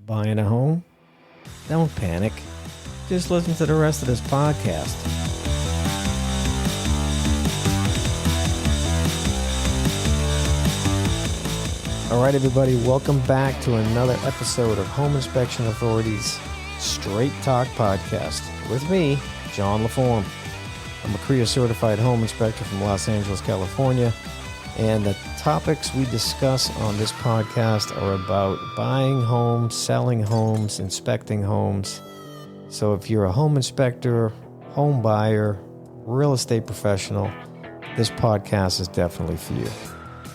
Buying a home? Don't panic. Just listen to the rest of this podcast. All right, everybody, welcome back to another episode of Home Inspection Authority's Straight Talk Podcast with me, John LaForme. I'm a CREA certified home inspector from Los Angeles, California, and the topics we discuss on this podcast are about buying homes, selling homes, inspecting homes. So if you're a home inspector, home buyer, real estate professional, this podcast is definitely for you.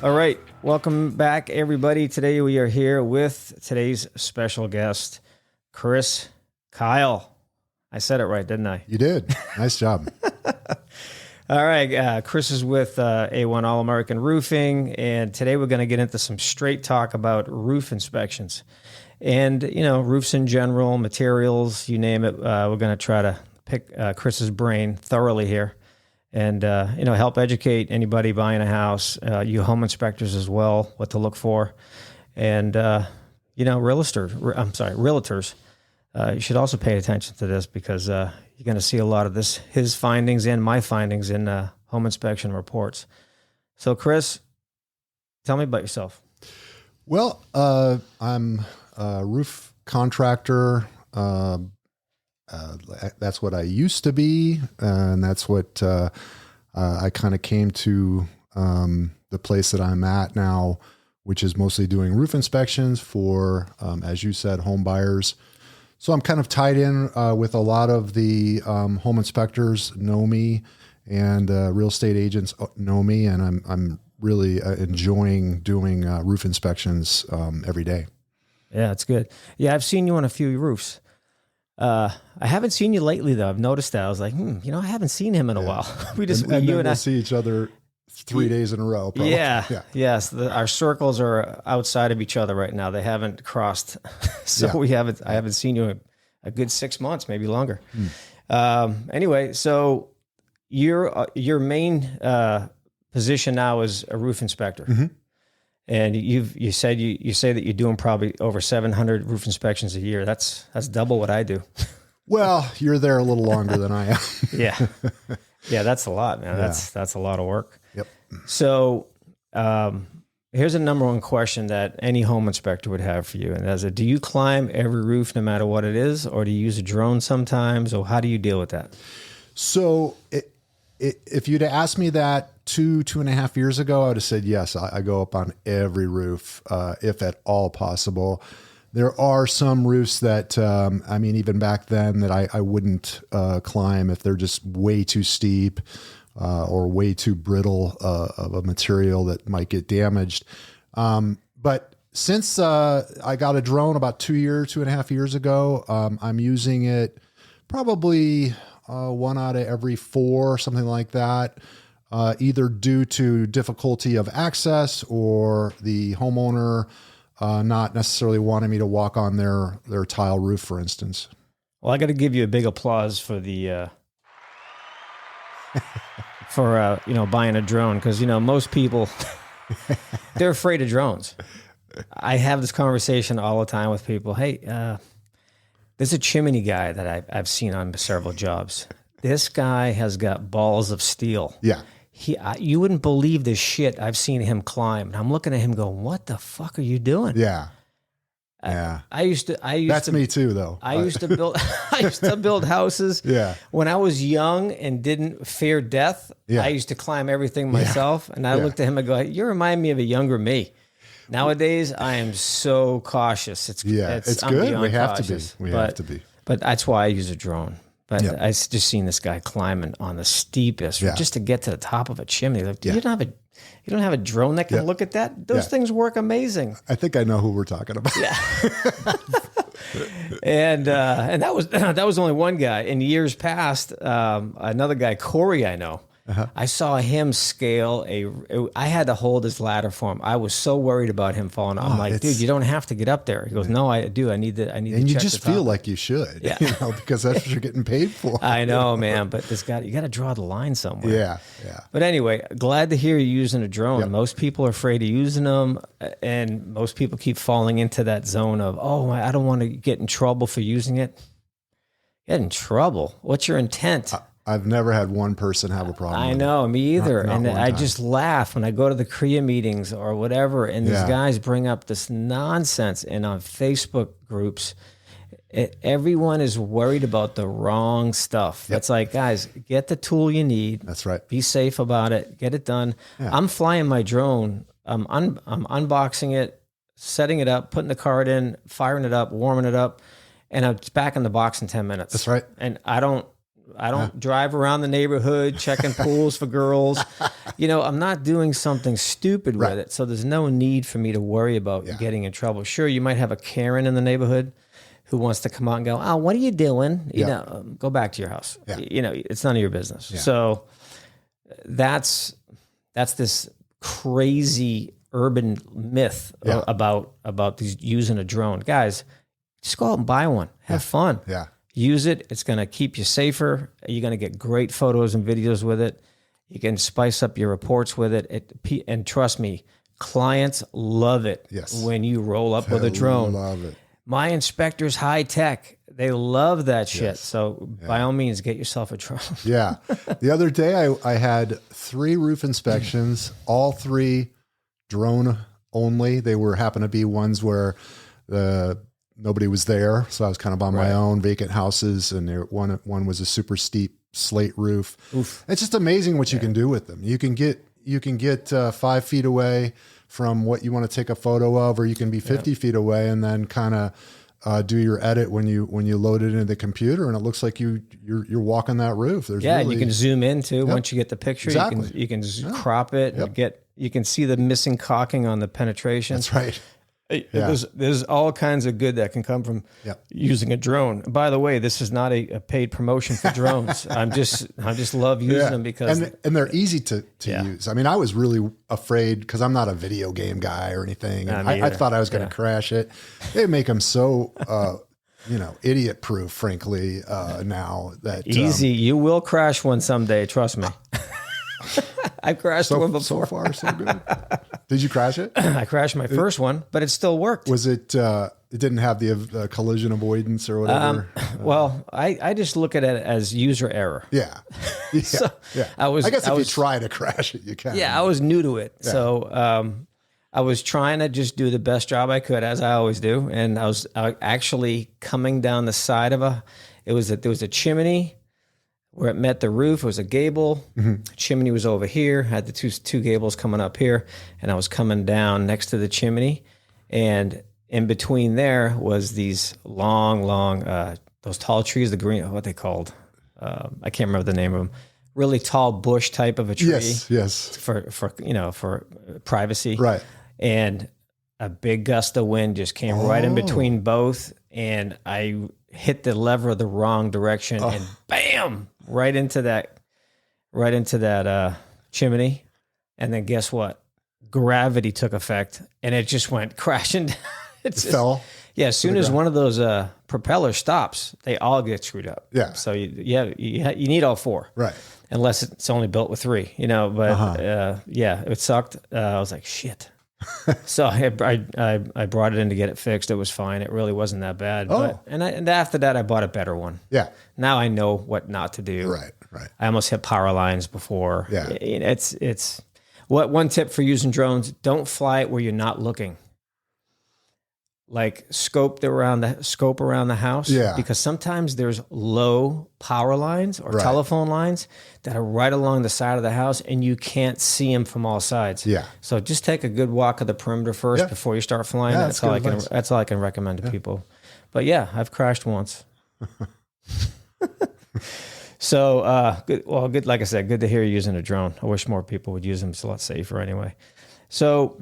All right, welcome back, everybody. Today we are here with today's special guest, Keil. I said it right, didn't I? You did. Nice job. All right, Chris is with A-1 All-American Roofing, and today we're going to get into some straight talk about roof inspections. And, you know, roofs in general, materials, you name it. We're going to try to pick Chris's brain thoroughly here and, you know, help educate anybody buying a house, you home inspectors as well, what to look for. And, you know, realtors, you should also pay attention to this because you're going to see a lot of his findings and my findings in home inspection reports. So, Chris, tell me about yourself. Well, I'm a roof contractor. That's what I used to be, and that's what I kind of came to the place that I'm at now, which is mostly doing roof inspections for, as you said, home buyers. So I'm kind of tied in with a lot of the home inspectors know me, and real estate agents know me, and I'm really enjoying doing roof inspections every day. Yeah, it's good. Yeah, I've seen you on a few roofs. I haven't seen you lately, though. I've noticed that. I was like, you know, I haven't seen him in a while. We'll see each other 3 days in a row. Probably. Yeah. Yes. Our circles are outside of each other right now. They haven't crossed. So I haven't seen you in a good 6 months, maybe longer. Anyway, so your main position now is a roof inspector. Mm-hmm. And you say that you're doing probably over 700 roof inspections a year. That's double what I do. Well, you're there a little longer than I am. Yeah. Yeah, that's a lot, man. Yeah. That's a lot of work. Yep. So here's a number one question that any home inspector would have for you. And that's do you climb every roof no matter what it is, or do you use a drone sometimes, or how do you deal with that? So if you'd asked me that 2.5 years ago, I would have said, yes, I go up on every roof, if at all possible. There are some roofs that, even back then that I wouldn't climb if they're just way too steep or way too brittle of a material that might get damaged. But since I got a drone about 2.5 years ago, I'm using it probably 1 out of every 4, something like that. Either due to difficulty of access or the homeowner not necessarily wanting me to walk on their tile roof, for instance. Well, I got to give you a big applause for the buying a drone, because most people they're afraid of drones. I have this conversation all the time with people. Hey, there's a chimney guy that I've seen on several jobs. This guy has got balls of steel. Yeah. You wouldn't believe the shit I've seen him climb. And I'm looking at him going, what the fuck are you doing? Yeah. Yeah. I used That's to, me too, though. I used to build houses. Yeah. When I was young and didn't fear death, Yeah. I used to climb everything myself. And I looked at him and go, you remind me of a younger me. Nowadays, I am so cautious. It's good. We have to be. Have to be. But that's why I use a drone. But I just seen this guy climbing on the steepest just to get to the top of a chimney. Like, you don't have a drone that can look at that? Those things work amazing. I think I know who we're talking about. Yeah. and that was only one guy. In years past, another guy, Corey, I know, I saw him scale I had to hold his ladder for him. I was so worried about him falling. I'm like, dude, you don't have to get up there. He goes, no, I do. I need to. And you just feel like you should, because that's what you're getting paid for. I know, man, but you got to draw the line somewhere. Yeah. But anyway, glad to hear you're using a drone. Yep. Most people are afraid of using them, and most people keep falling into that zone of, oh, I don't want to get in trouble for using it. Get in trouble? What's your intent? I've never had one person have a problem. I know, me either. And I just laugh when I go to the Korea meetings or whatever, and these guys bring up this nonsense. And on Facebook groups, everyone is worried about the wrong stuff. It's like, guys, get the tool you need. That's right. Be safe about it. Get it done. Yeah. I'm flying my drone. I'm unboxing it, setting it up, putting the card in, firing it up, warming it up. And it's back in the box in 10 minutes. That's right. And I don't drive around the neighborhood checking pools for girls. I'm not doing something stupid with it. So there's no need for me to worry about getting in trouble. Sure, you might have a Karen in the neighborhood who wants to come out and go, oh, what are you doing? Go back to your house. Yeah. It's none of your business. Yeah. So that's this crazy urban myth about these using a drone. Guys, just go out and buy one. Have fun. Yeah. Use it. It's going to keep you safer. You're going to get great photos and videos with it. You can spice up your reports with it. And trust me, clients love it when you roll up with a drone. Love it. My inspector's high tech. They love that shit. So by all means, get yourself a drone. Yeah. The other day, I had 3 roof inspections, all 3 drone only. They happened to be ones where nobody was there, so I was kind of on my own, vacant houses, and one was a super steep slate roof. Oof. It's just amazing what you can do with them. You can get 5 feet away from what you want to take a photo of, or you can be 50 feet away and then kind of do your edit when you load it into the computer, and it looks like you're walking that roof. You can zoom in too once you get the picture. Exactly. You can crop it and you can see the missing caulking on the penetration. That's right. There's all kinds of good that can come from using a drone. By the way, this is not a paid promotion for drones. I just love using them because and they're easy to use. I mean, I was really afraid because I'm not a video game guy or anything. I thought I was going to crash it. They make them so idiot proof, frankly, now that easy. You will crash one someday. Trust me. I've crashed one before. So far, so good. Did you crash it? I crashed my first one, but it still worked. Was it? It didn't have the collision avoidance or whatever. Well, I just look at it as user error. Yeah. So I guess if you try to crash it, you can. Yeah, I was new to it, so I was trying to just do the best job I could, as I always do, and I was actually coming down the side of there was a chimney. Where it met the roof, it was a gable. Mm-hmm. Chimney was over here, had the two gables coming up here, and I was coming down next to the chimney. And in between there was these long, those tall trees, the green, what they called? I can't remember the name of them. Really tall bush type of a tree. Yes. For privacy. Right. And a big gust of wind just came right in between both, and I hit the lever the wrong direction, and bam, right into that chimney. And then guess what? Gravity took effect, and it just went crashing. It fell. Yeah, as soon as one of those propellers stops, they all get screwed up. Yeah. So you need all 4. Right. Unless it's only built with 3, But it sucked. I was like, shit. So I brought it in to get it fixed. It was fine. It really wasn't that bad. And after that, I bought a better one. Yeah. Now I know what not to do. Right. I almost hit power lines before. Yeah. It's one tip for using drones: don't fly it where you're not looking. Like scope around the house. Yeah. Because sometimes there's low power lines or telephone lines that are right along the side of the house, and you can't see them from all sides. Yeah. So just take a good walk of the perimeter first before you start flying. Yeah, that's all I can recommend to people. But yeah, I've crashed once. So good. Well, good. Like I said, good to hear you using a drone. I wish more people would use them. It's a lot safer anyway. So,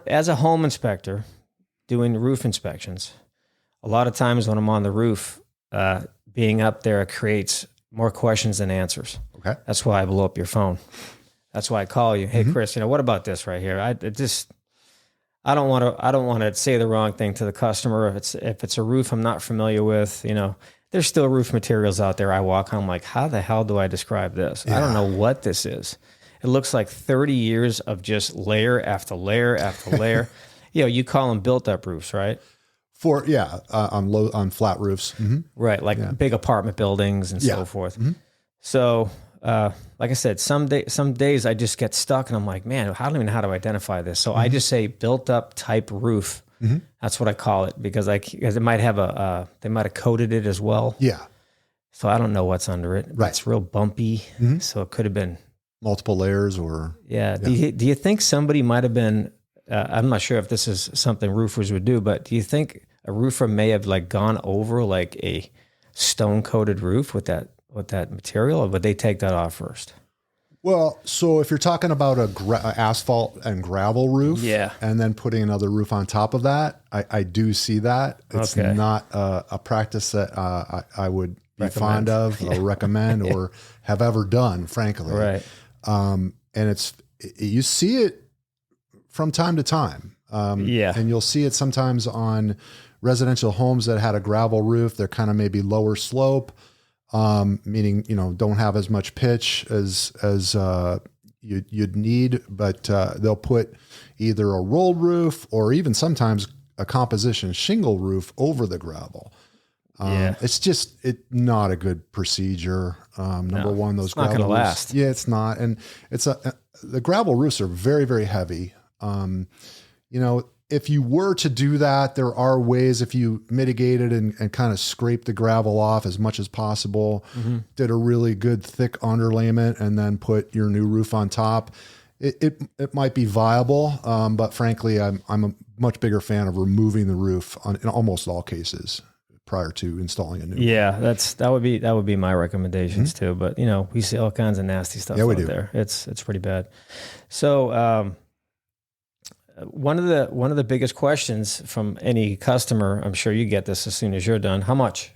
as a home inspector doing roof inspections, a lot of times when I'm on the roof, being up there creates more questions than answers. Okay. That's why I blow up your phone. That's why I call you. Hey, Chris, what about this right here? I don't want to say the wrong thing to the customer. If it's a roof I'm not familiar with, there's still roof materials out there I walk on. I'm like, how the hell do I describe this? I don't know what this is. It looks like 30 years of just layer after layer after layer. You call them built up roofs, right? On flat roofs. Mm-hmm. Right. Like big apartment buildings and so forth. Mm-hmm. So, like I said, some days I just get stuck and I'm like, man, I don't even know how to identify this. So I just say built up type roof. Mm-hmm. That's what I call it because it might have they might have coated it as well. Yeah. So I don't know what's under it. Right. It's real bumpy. Mm-hmm. So it could have been multiple layers or. Yeah. Do you think somebody might have been, I'm not sure if this is something roofers would do, but do you think a roofer may have like gone over like a stone coated roof with that material, or would they take that off first? Well, so if you're talking about a asphalt and gravel roof, and then putting another roof on top of that, I do see that. It's not a practice that I would be fond of or recommend or have ever done, frankly. Right. And you see it from time to time. And you'll see it sometimes on residential homes that had a gravel roof. They're kind of maybe lower slope. Meaning, don't have as much pitch as you'd need, but they'll put either a rolled roof or even sometimes a composition shingle roof over the gravel. It's not a good procedure. Number one, those gravel not going to roofs, last. Yeah, it's not. And the gravel roofs are very, very heavy. If you were to do that, there are ways if you mitigate it and kind of scrape the gravel off as much as possible, did a really good thick underlayment and then put your new roof on top. It might be viable, but frankly, I'm a much bigger fan of removing the roof in almost all cases prior to installing a new one. Yeah, that would be my recommendations too. But we see all kinds of nasty stuff out there. It's pretty bad. So one of the biggest questions from any customer, I'm sure you get this as soon as you're done. How much?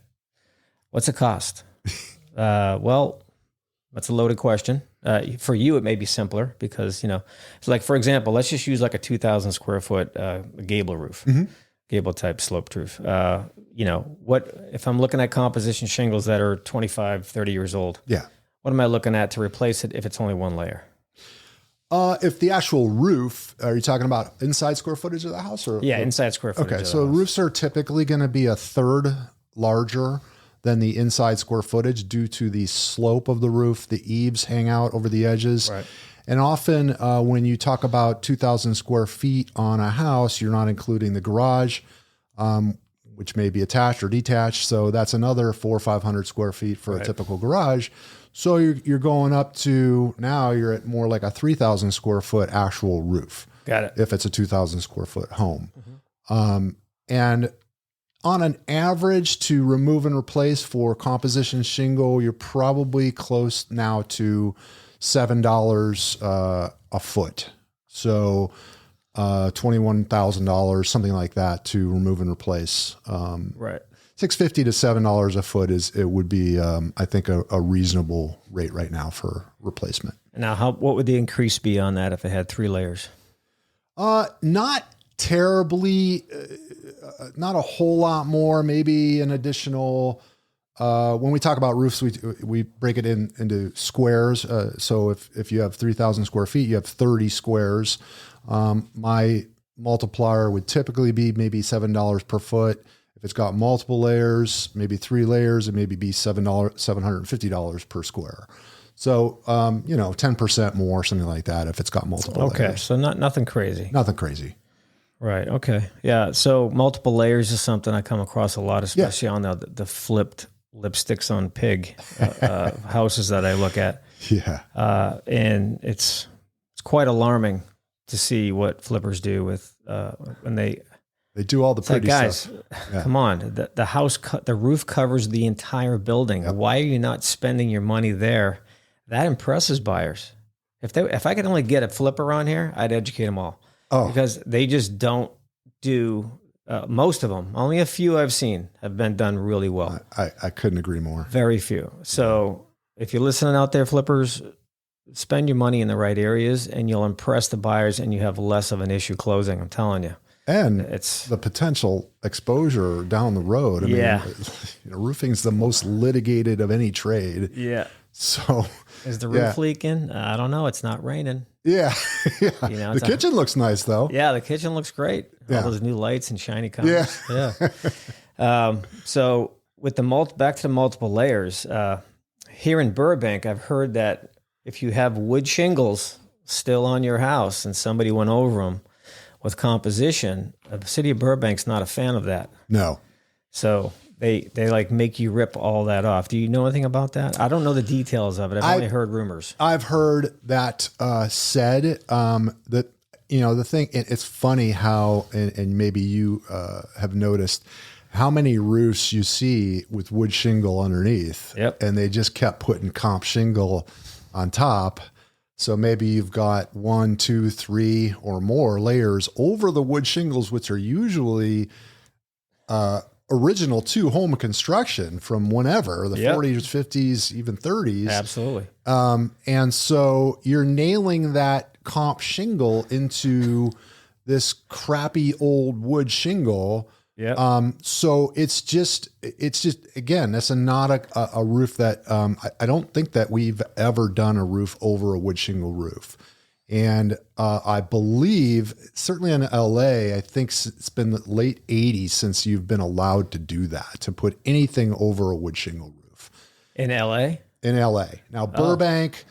What's it cost? Well, that's a loaded question. For you, it may be simpler because, so like, for example, let's just use like a 2,000 square foot gable roof, gable type sloped roof. What if I'm looking at composition shingles that are 25, 30 years old? Yeah. What am I looking at to replace it if it's only one layer? If the actual roof, are you talking about inside square footage of the house? Inside square footage. Okay, so roofs are typically going to be a third larger than the inside square footage due to the slope of the roof. The eaves hang out over the edges. Right. And often when you talk about 2,000 square feet on a house, you're not including the garage, which may be attached or detached. So that's another 400 or 500 square feet for a typical garage. So you're going up to, now you're at more like a 3,000 square foot actual roof. Got it. If it's a 2,000 square foot home. And on an average to remove and replace for composition shingle, you're probably close now to $7 a foot. So $21,000, something like that to remove and replace. Right. $650 to $7 a foot would be, I think, a reasonable rate right now for replacement. Now, what would the increase be on that if it had 3 layers? Not terribly, not a whole lot more. Maybe an additional. When we talk about roofs, we break it into squares. So if you have 3,000 square feet, you have 30 squares. My multiplier would typically be maybe $7 per foot. If it's got multiple layers, maybe 3 layers, it maybe be $750 per square. So, 10% more, something like that, if it's got multiple layers. Okay. So nothing crazy. Nothing crazy. Right. Okay. Yeah. So multiple layers is something I come across a lot, especially on the flipped lipsticks on pig houses that I look at. Yeah. And it's quite alarming to see what flippers do with when they do all the pretty stuff. Come on. The roof covers the entire building. Yep. Why are you not spending your money there? That impresses buyers. If I could only get a flipper on here, I'd educate them all. Oh. Because they just don't do Most of them, only a few I've seen have been done really well. I couldn't agree more. Very few. So if you're listening out there, flippers, spend your money in the right areas and you'll impress the buyers and you have less of an issue closing. I'm telling you. And it's the potential exposure down the road. I mean, roofing's the most litigated of any trade. Yeah. So is the roof leaking? I don't know. It's not raining. Yeah. You know, the kitchen looks nice though. Yeah. The kitchen looks great. All those new lights and shiny colors. Yeah. So with back to the multiple layers, here in Burbank, I've heard that if you have wood shingles still on your house and somebody went over them with composition, the city of Burbank's not a fan of that. No. So they like make you rip all that off. Do you know anything about that? I don't know the details of it. I've only heard rumors. I've heard that said that, you know, the thing, it's funny how, and maybe you have noticed how many roofs you see with wood shingle underneath. Yep. And they just kept putting comp shingle on top. So maybe you've got 1, 2, 3 or more layers over the wood shingles, which are usually original to home construction from whenever, the 40s, 50s, even 30s. Absolutely. And so you're nailing that comp shingle into this crappy old wood shingle. Yeah. So it's just again, that's not a roof that I don't think that we've ever done a roof over a wood shingle roof. And I believe certainly in LA, I think it's been the late 80s since you've been allowed to do that, to put anything over a wood shingle roof. In LA? In LA. Now, Burbank,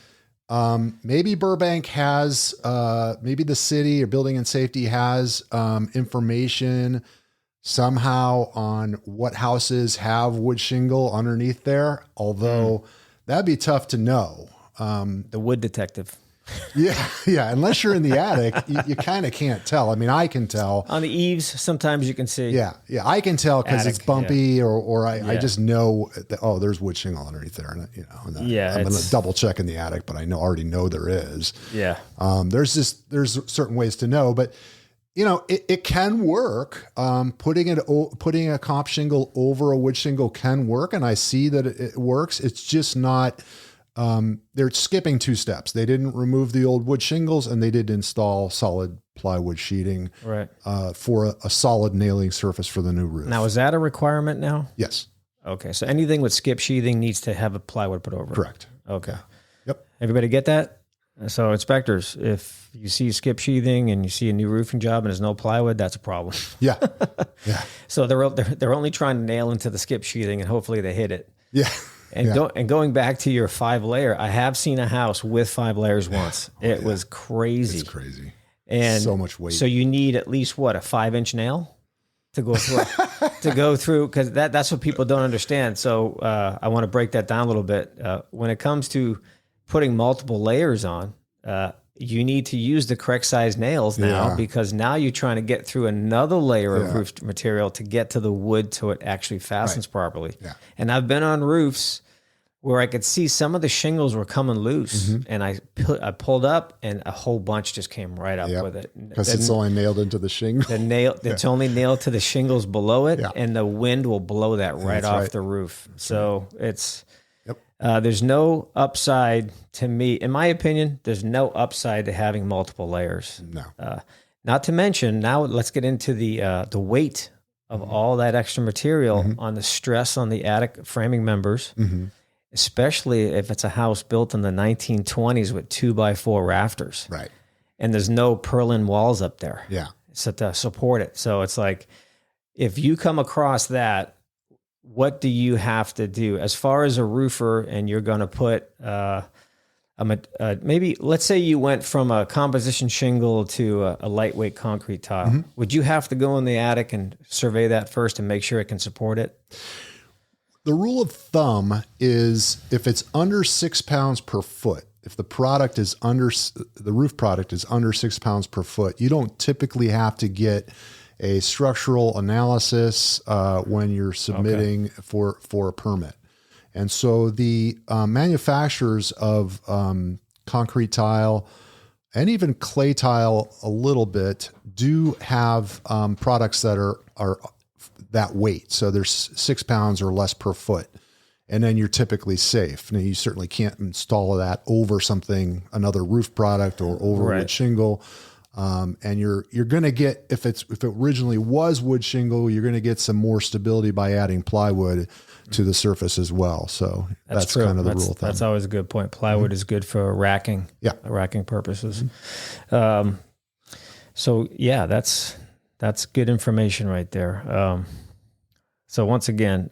maybe Burbank has, maybe the city or building and safety has information somehow on what houses have wood shingle underneath there, although that'd be tough to know. The wood detective. Yeah. Unless you're in the attic, you kind of can't tell. I mean, I can tell. On the eves, sometimes you can see. Yeah, I can tell because it's bumpy or I just know that, oh, there's wood shingle underneath there. And, you know, and I'm going to double check in the attic, but I already know there is. Yeah. There's certain ways to know, but you know, it can work. Putting a comp shingle over a wood shingle can work. And I see that it works. It's just not, they're skipping 2 steps. They didn't remove the old wood shingles and they did install solid plywood sheeting for a solid nailing surface for the new roof. Now, is that a requirement now? Yes. Okay. So anything with skip sheathing needs to have a plywood put over it. Correct. Okay. Yep. Everybody get that? So inspectors, if you see skip sheathing and you see a new roofing job and there's no plywood, that's a problem. Yeah. So they're only trying to nail into the skip sheathing and hopefully they hit it. Yeah. And going back to your 5 layer, I have seen a house with 5 layers once. It was crazy. It's crazy. And so much weight. So you need at least what, a 5-inch nail to go through, because that's what people don't understand. So I want to break that down a little bit. When it comes to putting multiple layers on, you need to use the correct size nails now, because now you're trying to get through another layer of roof material to get to the wood so it actually fastens properly. Yeah. And I've been on roofs where I could see some of the shingles were coming loose, and I pulled up and a whole bunch just came right up with it. Because it's only nailed into the shingle. It's only nailed to the shingles below it, and the wind will blow that right off the roof. So it's... there's no upside to me, in my opinion. There's no upside to having multiple layers. No. Not to mention, now let's get into the weight of all that extra material on the stress on the attic framing members, especially if it's a house built in the 1920s with 2x4 rafters. Right. And there's no purlin walls up there. Yeah. So to support it. So it's like, if you come across that, what do you have to do as far as a roofer? And you're going to put maybe, let's say you went from a composition shingle to a lightweight concrete tile. Would you have to go in the attic and survey that first and make sure it can support it? The rule of thumb is if it's under 6 pounds per foot, if the roof product is under 6 pounds per foot, you don't typically have to get a structural analysis when you're submitting for a permit. And so the manufacturers of concrete tile and even clay tile a little bit do have products that are that weight. So there's 6 pounds or less per foot. And then you're typically safe. Now you certainly can't install that over another roof product or over wood shingle. And you're going to get, if it originally was wood shingle, you're going to get some more stability by adding plywood to the surface as well. So that's kind of the rule of thumb. That's always a good point. Plywood is good for racking, racking purposes. So yeah, that's good information right there. So once again,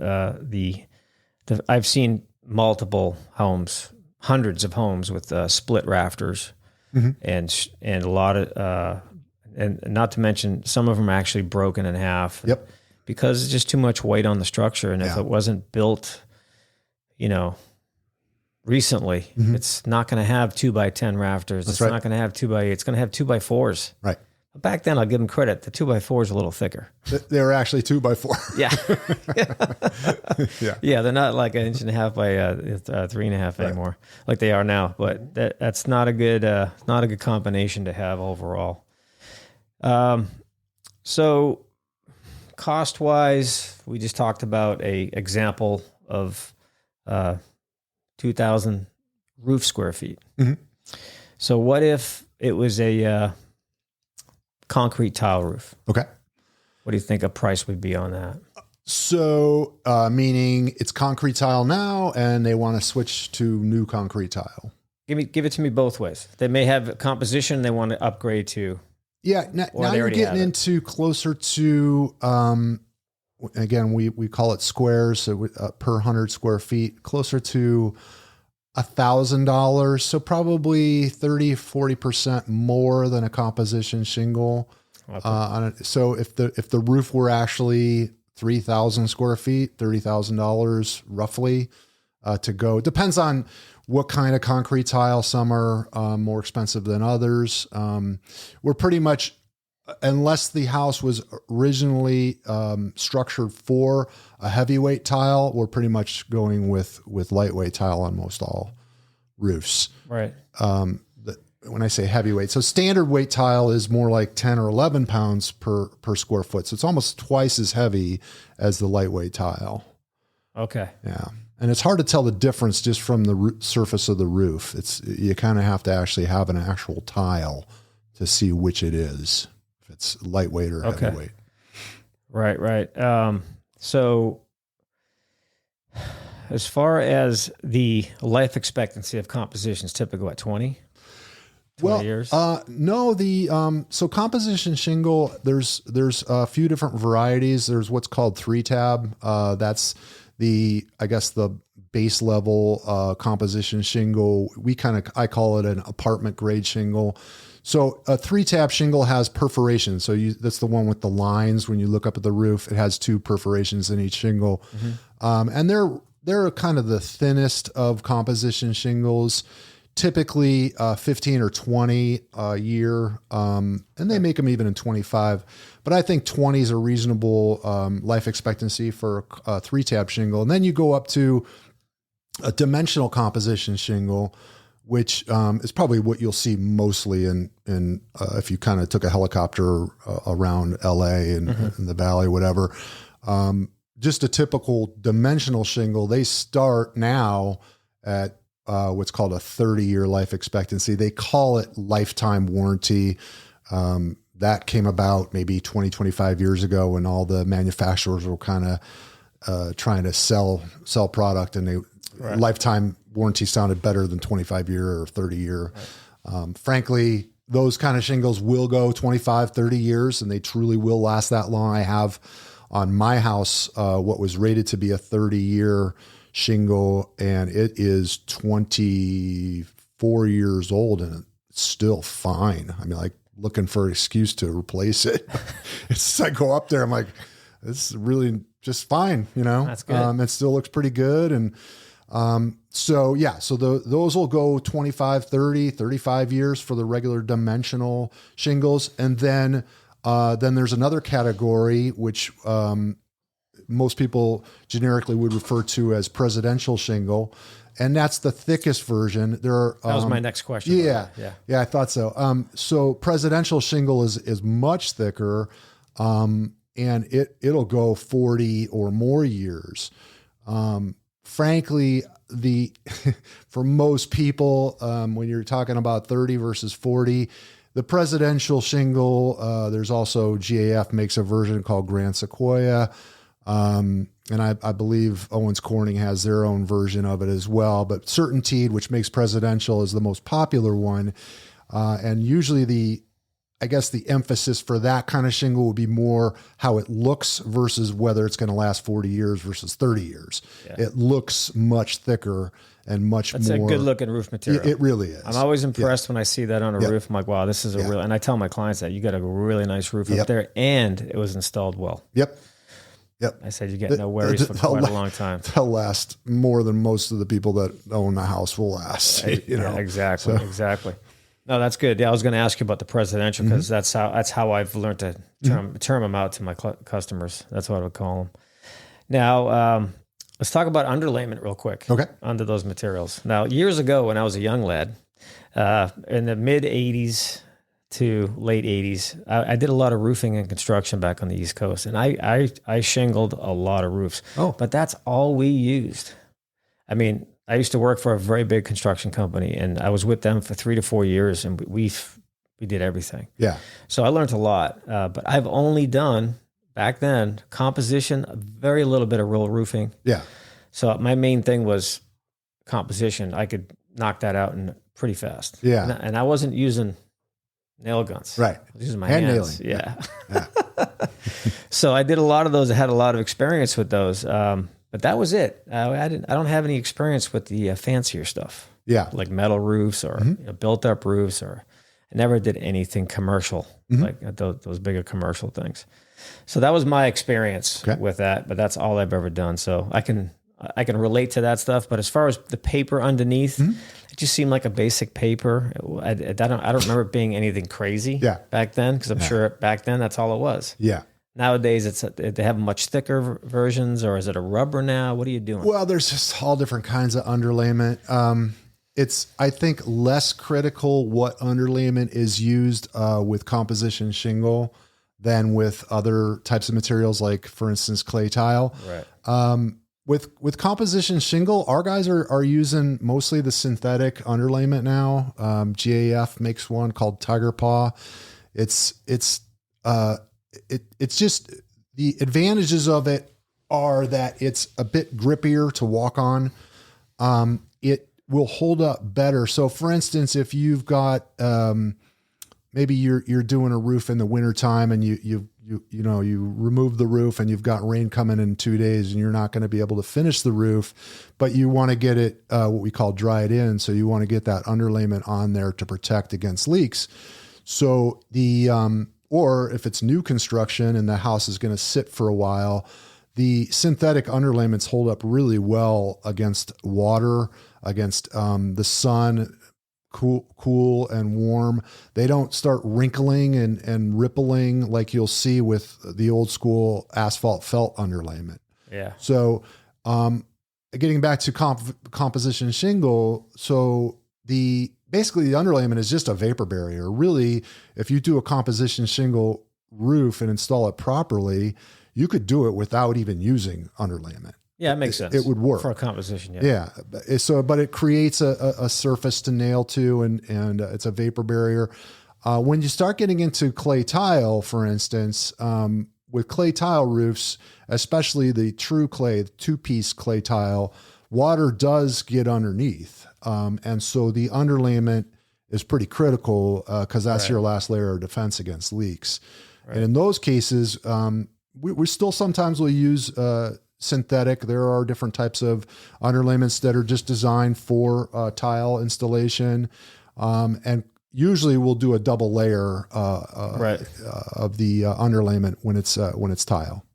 I've seen multiple homes, hundreds of homes with split rafters, and a lot of, and not to mention some of them are actually broken in half. Yep. Because it's just too much weight on the structure, and if it wasn't built, recently, it's not going to have 2x10 rafters. It's not going to have 2x8. It's going to have 2x4s. Right. Back then, I'll give them credit. The 2x4 is a little thicker. They were actually 2x4. Yeah. Yeah, they're not like 1.5 inches by 3.5 anymore, like they are now. But that's not a good combination to have overall. So cost wise, we just talked about a example of 2,000 roof square feet. So what if it was a concrete tile roof? Okay. What do you think a price would be on that? So, meaning it's concrete tile now and they want to switch to new concrete tile. Give it to me both ways. They may have composition they want to upgrade to. Yeah. Now you're getting into closer to, again, we call it squares. So per 100 square feet, closer to $1,000. So probably 30-40% more than a composition shingle. Okay. So if the roof were actually 3,000 square feet, $30,000 roughly to go. It depends on what kind of concrete tile. Some are more expensive than others. We're pretty much, unless the house was originally structured for a heavyweight tile, we're pretty much going with lightweight tile on most all roofs. Right. When I say heavyweight, so standard weight tile is more like 10 or 11 pounds per square foot. So it's almost twice as heavy as the lightweight tile. Okay. Yeah. And it's hard to tell the difference just from the surface of the roof. You kind of have to actually have an actual tile to see which it is, if it's lightweight or heavyweight. Right. So as far as the life expectancy of compositions, typically what, 20 years? No, so composition shingle, there's a few different varieties. There's what's called 3-tab. That's the base level composition shingle. I call it an apartment grade shingle. So a 3-tab shingle has perforations. So that's the one with the lines. When you look up at the roof, it has 2 perforations in each shingle. And they're kind of the thinnest of composition shingles, typically 15 or 20 a year. And they make them even in 25, but I think 20 is a reasonable life expectancy for a 3-tab shingle. And then you go up to a dimensional composition shingle, which is probably what you'll see mostly in if you kind of took a helicopter around LA and in the valley, whatever. Just a typical dimensional shingle, they start now at what's called a 30-year life expectancy. They call it lifetime warranty. That came about maybe 20, 25 years ago when all the manufacturers were kind of trying to sell product, and lifetime warranty sounded better than 25-year or 30-year. Right. Frankly, those kind of shingles will go 25, 30 years, and they truly will last that long. I have on my house what was rated to be a 30-year shingle, and it is 24 years old and it's still fine. I mean, like looking for an excuse to replace it. I go up there, I'm like, this is really just fine. That's good. It still looks pretty good. And so those will go 25, 30, 35 years for the regular dimensional shingles. And then there's another category, which most people generically would refer to as presidential shingle. And that's the thickest version. That was my next question. Yeah. I thought so. So presidential shingle is much thicker, and it'll go 40 or more years. Frankly, for most people, when you're talking about 30 versus 40, the presidential shingle, there's also GAF makes a version called Grand Sequoia. And I believe Owens Corning has their own version of it as well, but Certainteed, which makes presidential, is the most popular one. And usually the emphasis for that kind of shingle would be more how it looks versus whether it's going to last 40 years versus 30 years. Yeah. It looks much thicker and much That's more. That's a good looking roof material. It really is. I'm always impressed when I see that on a roof. I'm like, wow, this is a real, and I tell my clients that you got a really nice roof up there, and it was installed well. Yep. I said you get no worries for quite a long time. They'll last more than most of the people that own a house will last. Exactly. No, that's good. Yeah, I was going to ask you about the presidential because that's how I've learned to term them out to my customers. That's what I would call them. Now, let's talk about underlayment real quick. Okay. Under those materials. Now, years ago when I was a young lad, in the mid 80s to late 80s, I did a lot of roofing and construction back on the East Coast, and I shingled a lot of roofs. Oh. But that's all we used. I mean, I used to work for a very big construction company, and I was with them for 3 to 4 years, and we did everything. Yeah. So I learned a lot, but I've only done, back then, composition, a very little bit of real roofing. Yeah. So my main thing was composition. I could knock that out pretty fast. Yeah. And I wasn't using nail guns. Right. I was using my hand hands. nailing. Yeah. So I did a lot of those. I had a lot of experience with those. But that was it. I don't have any experience with the fancier stuff. Yeah. Like metal roofs or built up roofs, or I never did anything commercial, like those bigger commercial things. So that was my experience with that, but that's all I've ever done. So I can relate to that stuff. But as far as the paper underneath, it just seemed like a basic paper. I don't remember it being anything crazy back then, because I'm sure back then that's all it was. Yeah. Nowadays, they have much thicker versions, or is it a rubber now? What are you doing? Well, there's just all different kinds of underlayment. It's, I think, less critical what underlayment is used with composition shingle than with other types of materials, like, for instance, clay tile. Right. With composition shingle, our guys are using mostly the synthetic underlayment now. GAF makes one called Tiger Paw. It's just, the advantages of it are that it's a bit grippier to walk on. It will hold up better. So for instance, if you've got, maybe you're doing a roof in the wintertime and you remove the roof and you've got rain coming in 2 days and you're not going to be able to finish the roof, but you want to get it, what we call dried in. So you want to get that underlayment on there to protect against leaks. So or if it's new construction and the house is going to sit for a while, the synthetic underlayments hold up really well against water, against the sun, cool and warm. They don't start wrinkling and rippling like you'll see with the old school asphalt felt underlayment. Yeah. So getting back to composition shingle, so basically the underlayment is just a vapor barrier. Really, if you do a composition shingle roof and install it properly, you could do it without even using underlayment. Yeah, it makes sense. It would work for a composition. Yeah. So, but it creates a surface to nail to, and it's a vapor barrier. When you start getting into clay tile, for instance, with clay tile roofs, especially the true clay, 2-piece clay tile, water does get underneath. And so the underlayment is pretty critical because that's your last layer of defense against leaks. Right. And in those cases, we still sometimes will use synthetic. There are different types of underlayments that are just designed for tile installation. And usually we'll do a double layer of the underlayment when it's tile.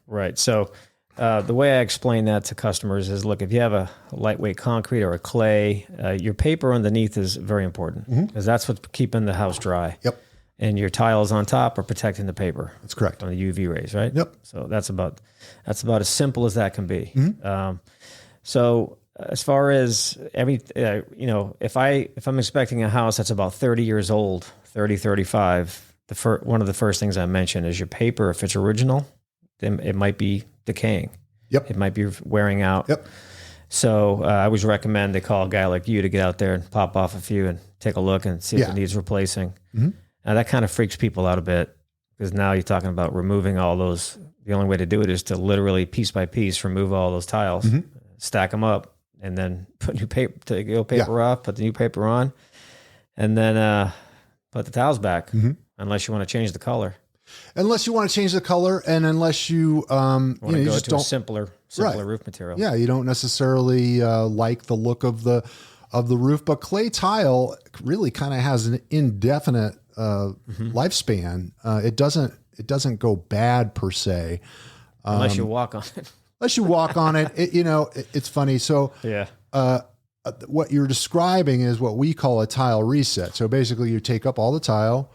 Right. So the way I explain that to customers is, look, if you have a lightweight concrete or a clay, your paper underneath is very important because that's what's keeping the house dry. Yep. and your tiles on top are protecting the paper. That's correct. From the UV rays, right? Yep. So that's about as simple as that can be. So as far as if I'm inspecting a house that's about 30 years old, 30, 35, one of the first things I mention is your paper. If it's original, then it might be decaying. Yep. It might be wearing out. Yep. So I always recommend they call a guy like you to get out there and pop off a few and take a look and see if it needs replacing. Now that kind of freaks people out a bit because now you're talking about removing all those. The only way to do it is to literally piece by piece remove all those tiles, stack them up, and then put new paper, take the old paper off, put the new paper on, and then put the tiles back. Unless you want to change the color. Unless you want to change the color, and unless you want to go just to don't a simpler roof material. Yeah, you don't necessarily like the look of the roof, but clay tile really kind of has an indefinite lifespan. It doesn't go bad per se, unless you walk on it. Unless you walk on it, it's funny. So what you're describing is what we call a tile reset. So basically, you take up all the tile.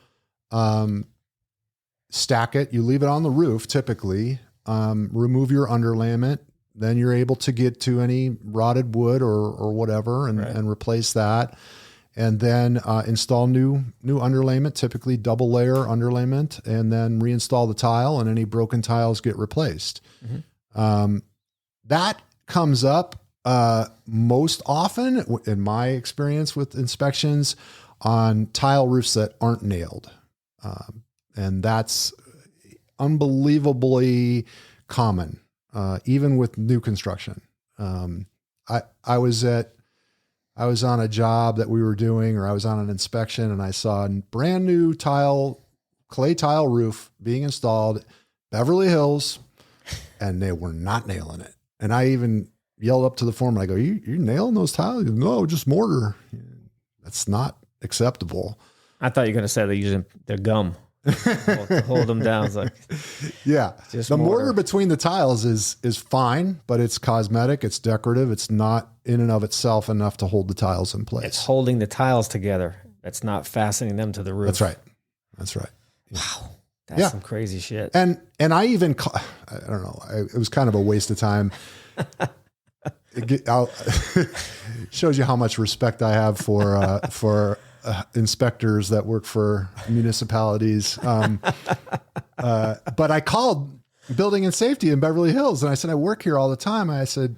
Stack it, you leave it on the roof typically, remove your underlayment, then you're able to get to any rotted wood or whatever and replace that. And then install new underlayment, typically double layer underlayment, and then reinstall the tile, and any broken tiles get replaced. That comes up most often, in my experience with inspections, on tile roofs that aren't nailed. And that's unbelievably common, even with new construction. I was on a job that we were doing, or I was on an inspection, and I saw a brand new clay tile roof being installed, Beverly Hills, and they were not nailing it. And I even yelled up to the foreman, I go, you nailing those tiles? He goes, no, just mortar. That's not acceptable. I thought you were going to say they're using their gum. To hold them down. It's like, the mortar between the tiles is fine, but it's cosmetic, it's decorative, it's not in and of itself enough to hold the tiles in place. It's holding the tiles together. It's not fastening them to the roof. That's right. Wow. That's some crazy shit. And I even, I don't know, it was kind of a waste of time. Shows you how much respect I have for inspectors that work for municipalities. But I called building and safety in Beverly Hills, and I said, I work here all the time. I said,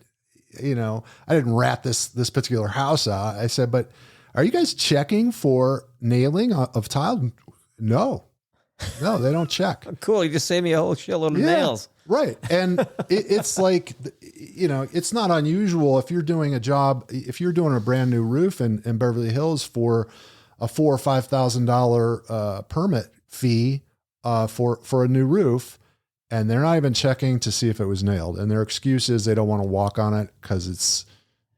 I didn't rat this particular house out. I said, but are you guys checking for nailing of tile? No, they don't check. Cool. You just saved me a whole shitload of nails. Right. And it's like, it's not unusual if you're doing a job, if you're doing a brand new roof in Beverly Hills for a $4,000 or $5,000 permit fee for a new roof, and they're not even checking to see if it was nailed. And their excuse is they don't want to walk on it because it's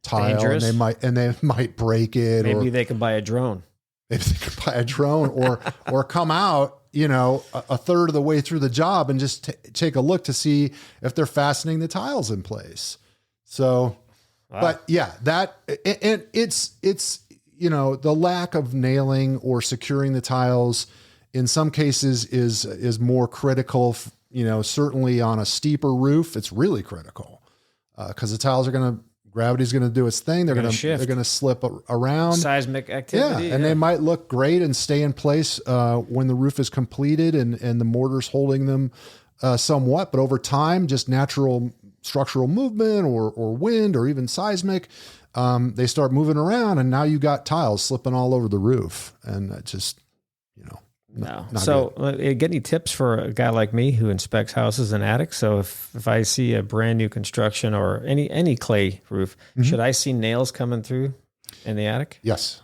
tile. Dangerous. And they might break it. Maybe they could buy a drone. Maybe they could buy a drone or come out, a third of the way through the job and just take a look to see if they're fastening the tiles in place. So, but yeah, and it's, the lack of nailing or securing the tiles in some cases is more critical. Certainly on a steeper roof, it's really critical because the tiles gravity's going to do its thing. They're going to slip around. Seismic activity. Yeah. And they might look great and stay in place when the roof is completed and the mortar's holding them somewhat, but over time, just natural structural movement or wind or even seismic, they start moving around, and now you got tiles slipping all over the roof, and it just, no. So get any tips for a guy like me who inspects houses and attics? So if I see a brand new construction or any clay roof, should I see nails coming through in the attic? Yes.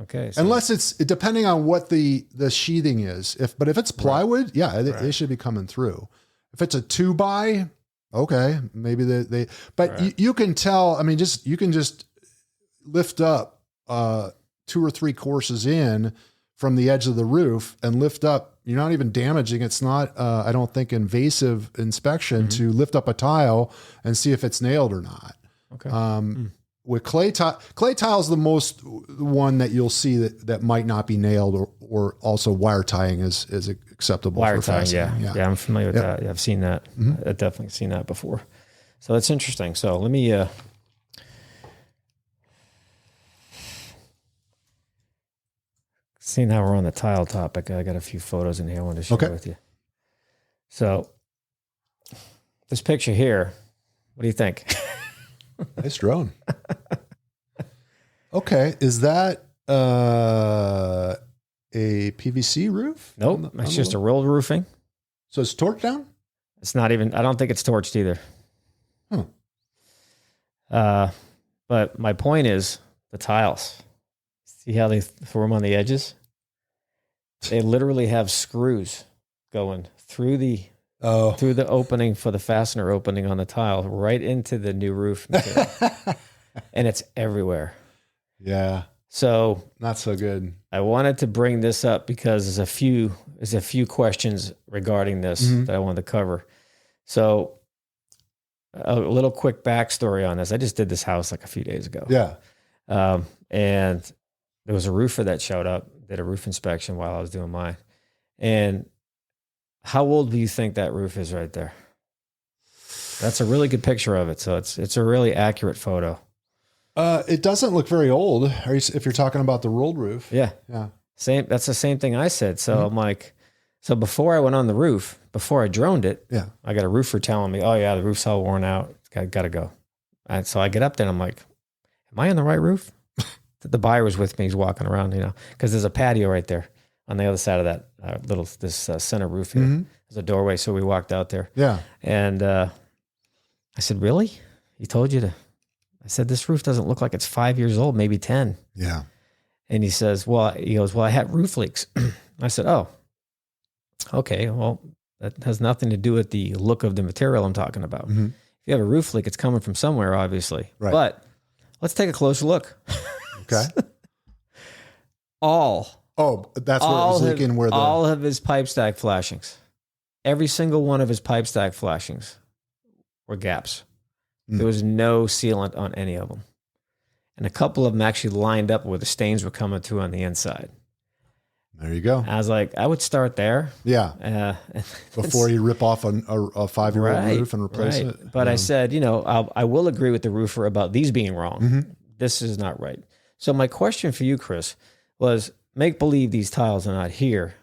Okay. So unless it's depending on what the sheathing is. If it's plywood, they should be coming through. If it's a 2x, okay, maybe you can tell. I mean, you can just lift up 2 or 3 courses in from the edge of the roof and lift up. You're not even damaging. It's not, I don't think, invasive inspection to lift up a tile and see if it's nailed or not. Okay. with clay tile is the most one that you'll see that might not be nailed, or also wire tying is acceptable. Wire for tying, fastening. yeah, I'm familiar with that. Yeah, I've seen that. I've definitely seen that before. So that's interesting. So let me. Seeing how we're on the tile topic, I got a few photos in here I want to share with you. So this picture here, what do you think? Nice drone. Okay, is that a PVC roof? Nope, it's just a rolled roofing. So it's torqued down? It's not even, I don't think it's torched either. But my point is the tiles. See how they throw them on the edges? They literally have screws going through the opening for the fastener opening on the tile right into the new roof material. And it's everywhere. Yeah. So not so good. I wanted to bring this up because there's a few questions regarding this that I wanted to cover. So a little quick backstory on this. I just did this house like a few days ago. Yeah. And there was a roofer that showed up, did a roof inspection while I was doing mine. And how old do you think that roof is right there? That's a really good picture of it. So it's a really accurate photo. It doesn't look very old. If you're talking about the rolled roof. Yeah. Yeah. That's the same thing I said. So I'm like, so before I went on the roof, before I droned it, I got a roofer telling me, oh yeah, the roof's all worn out. Got to go. And so I get up there and I'm like, am I on the right roof? The buyer was with me. He's walking around, because there's a patio right there on the other side of that center roof here. There's a doorway. So we walked out there. Yeah. And I said, really? He told you to? I said, this roof doesn't look like it's 5 years old, maybe 10. Yeah. And he goes, well, I had roof leaks. I said, oh, okay. Well, that has nothing to do with the look of the material I'm talking about. If you have a roof leak, it's coming from somewhere, obviously. Right. But let's take a closer look. Okay. That's where it was leaking. All of his pipe stack flashings, every single one of his pipe stack flashings were gaps. There was no sealant on any of them. And a couple of them actually lined up where the stains were coming through on the inside. There you go. I was like, I would start there. Yeah. Before you rip off a 5-year-old roof and replace it. But I said, I will agree with the roofer about these being wrong. This is not right. So my question for you, Chris, was make believe these tiles are not here.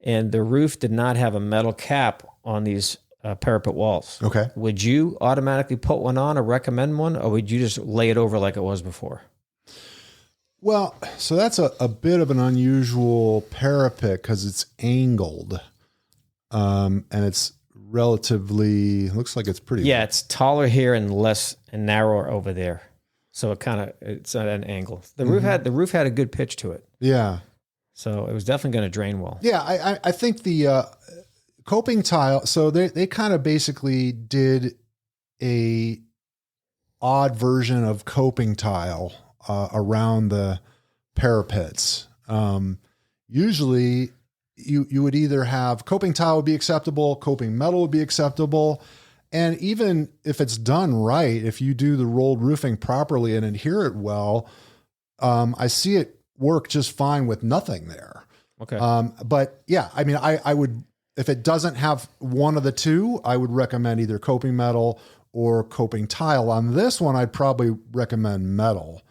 And the roof did not have a metal cap on these parapet walls. Okay. Would you automatically put one on or recommend one, or would you just lay it over like it was before? Well, so that's a bit of an unusual parapet because it's angled, and it's relatively looks like it's pretty. Yeah, it's taller here and narrower over there, so it's at an angle. The roof had a good pitch to it. Yeah. So it was definitely going to drain well. Yeah, I think the coping tile. So they kind of basically did a odd version of coping tile around the parapets. Usually you would either have coping tile would be acceptable, coping metal would be acceptable. And even if it's done right, if you do the rolled roofing properly and adhere it well, I see it work just fine with nothing there. Okay. But yeah, I mean, I would, if it doesn't have one of the two, I would recommend either coping metal or coping tile. On this one, I'd probably recommend metal.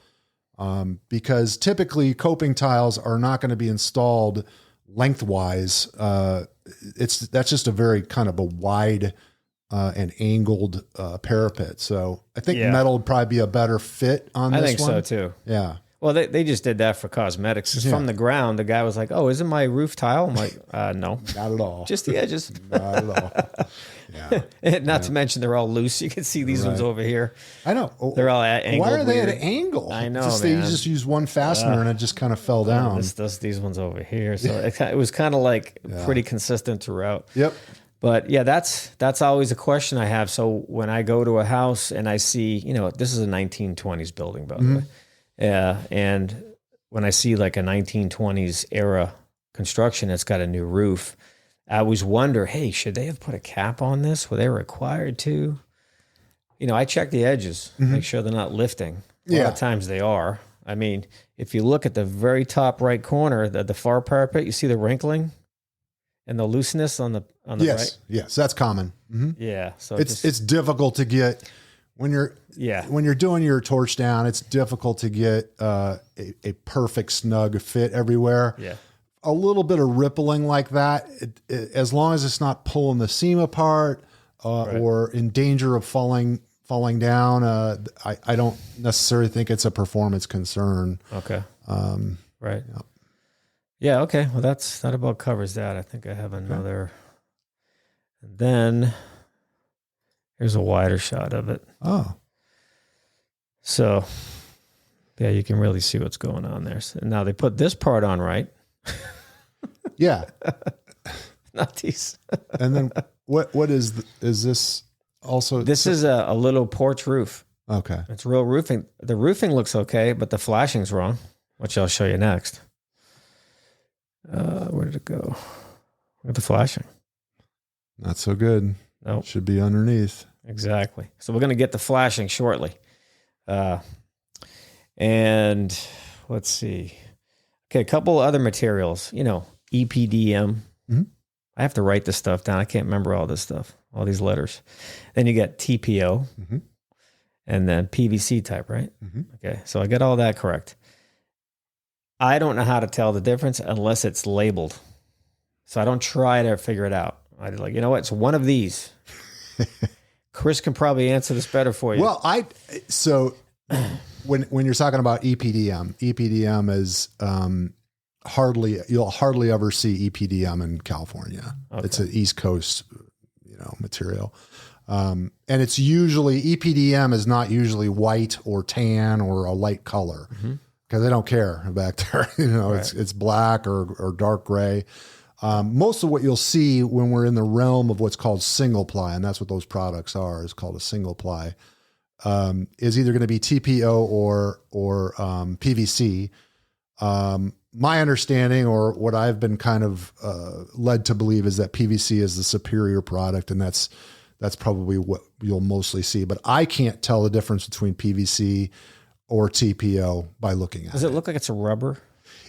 Because typically coping tiles are not going to be installed lengthwise. That's just a very kind of a wide and angled parapet. So I think metal would probably be a better fit on this one. I think so too. Yeah. Well, they just did that for cosmetics. From the ground, the guy was like, "Oh, isn't my roof tile?" I'm like, "No, not at all. Just the edges." Not at all. Yeah. Not to mention they're all loose. You can see these ones over here. I know. They're all at angle. Why are they at an angle? I know, They just used one fastener and it just kind of fell down. These ones over here. So it was kind of like pretty consistent throughout. Yep. But yeah, that's always a question I have. So when I go to a house and I see, this is a 1920s building, by the way. Yeah. And when I see like a 1920s era construction that's got a new roof, I always wonder, hey, should they have put a cap on this? Were they required to? I check the edges, make sure they're not lifting. A lot of times they are. I mean, if you look at the very top right corner, the far parapet, you see the wrinkling and the looseness on the right. Yes, that's common. Mm-hmm. Yeah, so it's difficult to get when you're doing your torch down. It's difficult to get a perfect snug fit everywhere. Yeah, a little bit of rippling like that, as long as it's not pulling the seam apart or in danger of falling down. I don't necessarily think it's a performance concern. Okay. Right. Yep. Yeah. Okay. Well, that about covers that. I think I have another. And then here's a wider shot of it. Oh. So, yeah, you can really see what's going on there. So now they put this part on right. Yeah. Not these. And then what is this also? This is a little porch roof. Okay. It's real roofing. The roofing looks okay, but the flashing's wrong, which I'll show you next. Where did it go? Look at the flashing. Not so good. Nope. Should be underneath. Exactly. So we're going to get the flashing shortly. And let's see. Okay, a couple other materials. EPDM. Mm-hmm. I have to write this stuff down. I can't remember all this stuff, all these letters. Then you get TPO, mm-hmm. and then PVC type, right? Mm-hmm. Okay, so I got all that correct. I don't know how to tell the difference unless it's labeled. So I don't try to figure it out. I like, you know what? It's one of these. Chris can probably answer this better for you. Well, when you're talking about EPDM is you'll hardly ever see EPDM in California. Okay. It's an East Coast, material. And it's usually EPDM is not usually white or tan or a light color because they don't care back there. Right. It's black or dark gray. Most of what you'll see when we're in the realm of what's called single ply, and that's what those products are, is called a single ply, is either going to be TPO or PVC. My understanding, or what I've been kind of led to believe, is that PVC is the superior product, and that's probably what you'll mostly see. But I can't tell the difference between PVC or TPO by looking at it. Does it look like it's a rubber?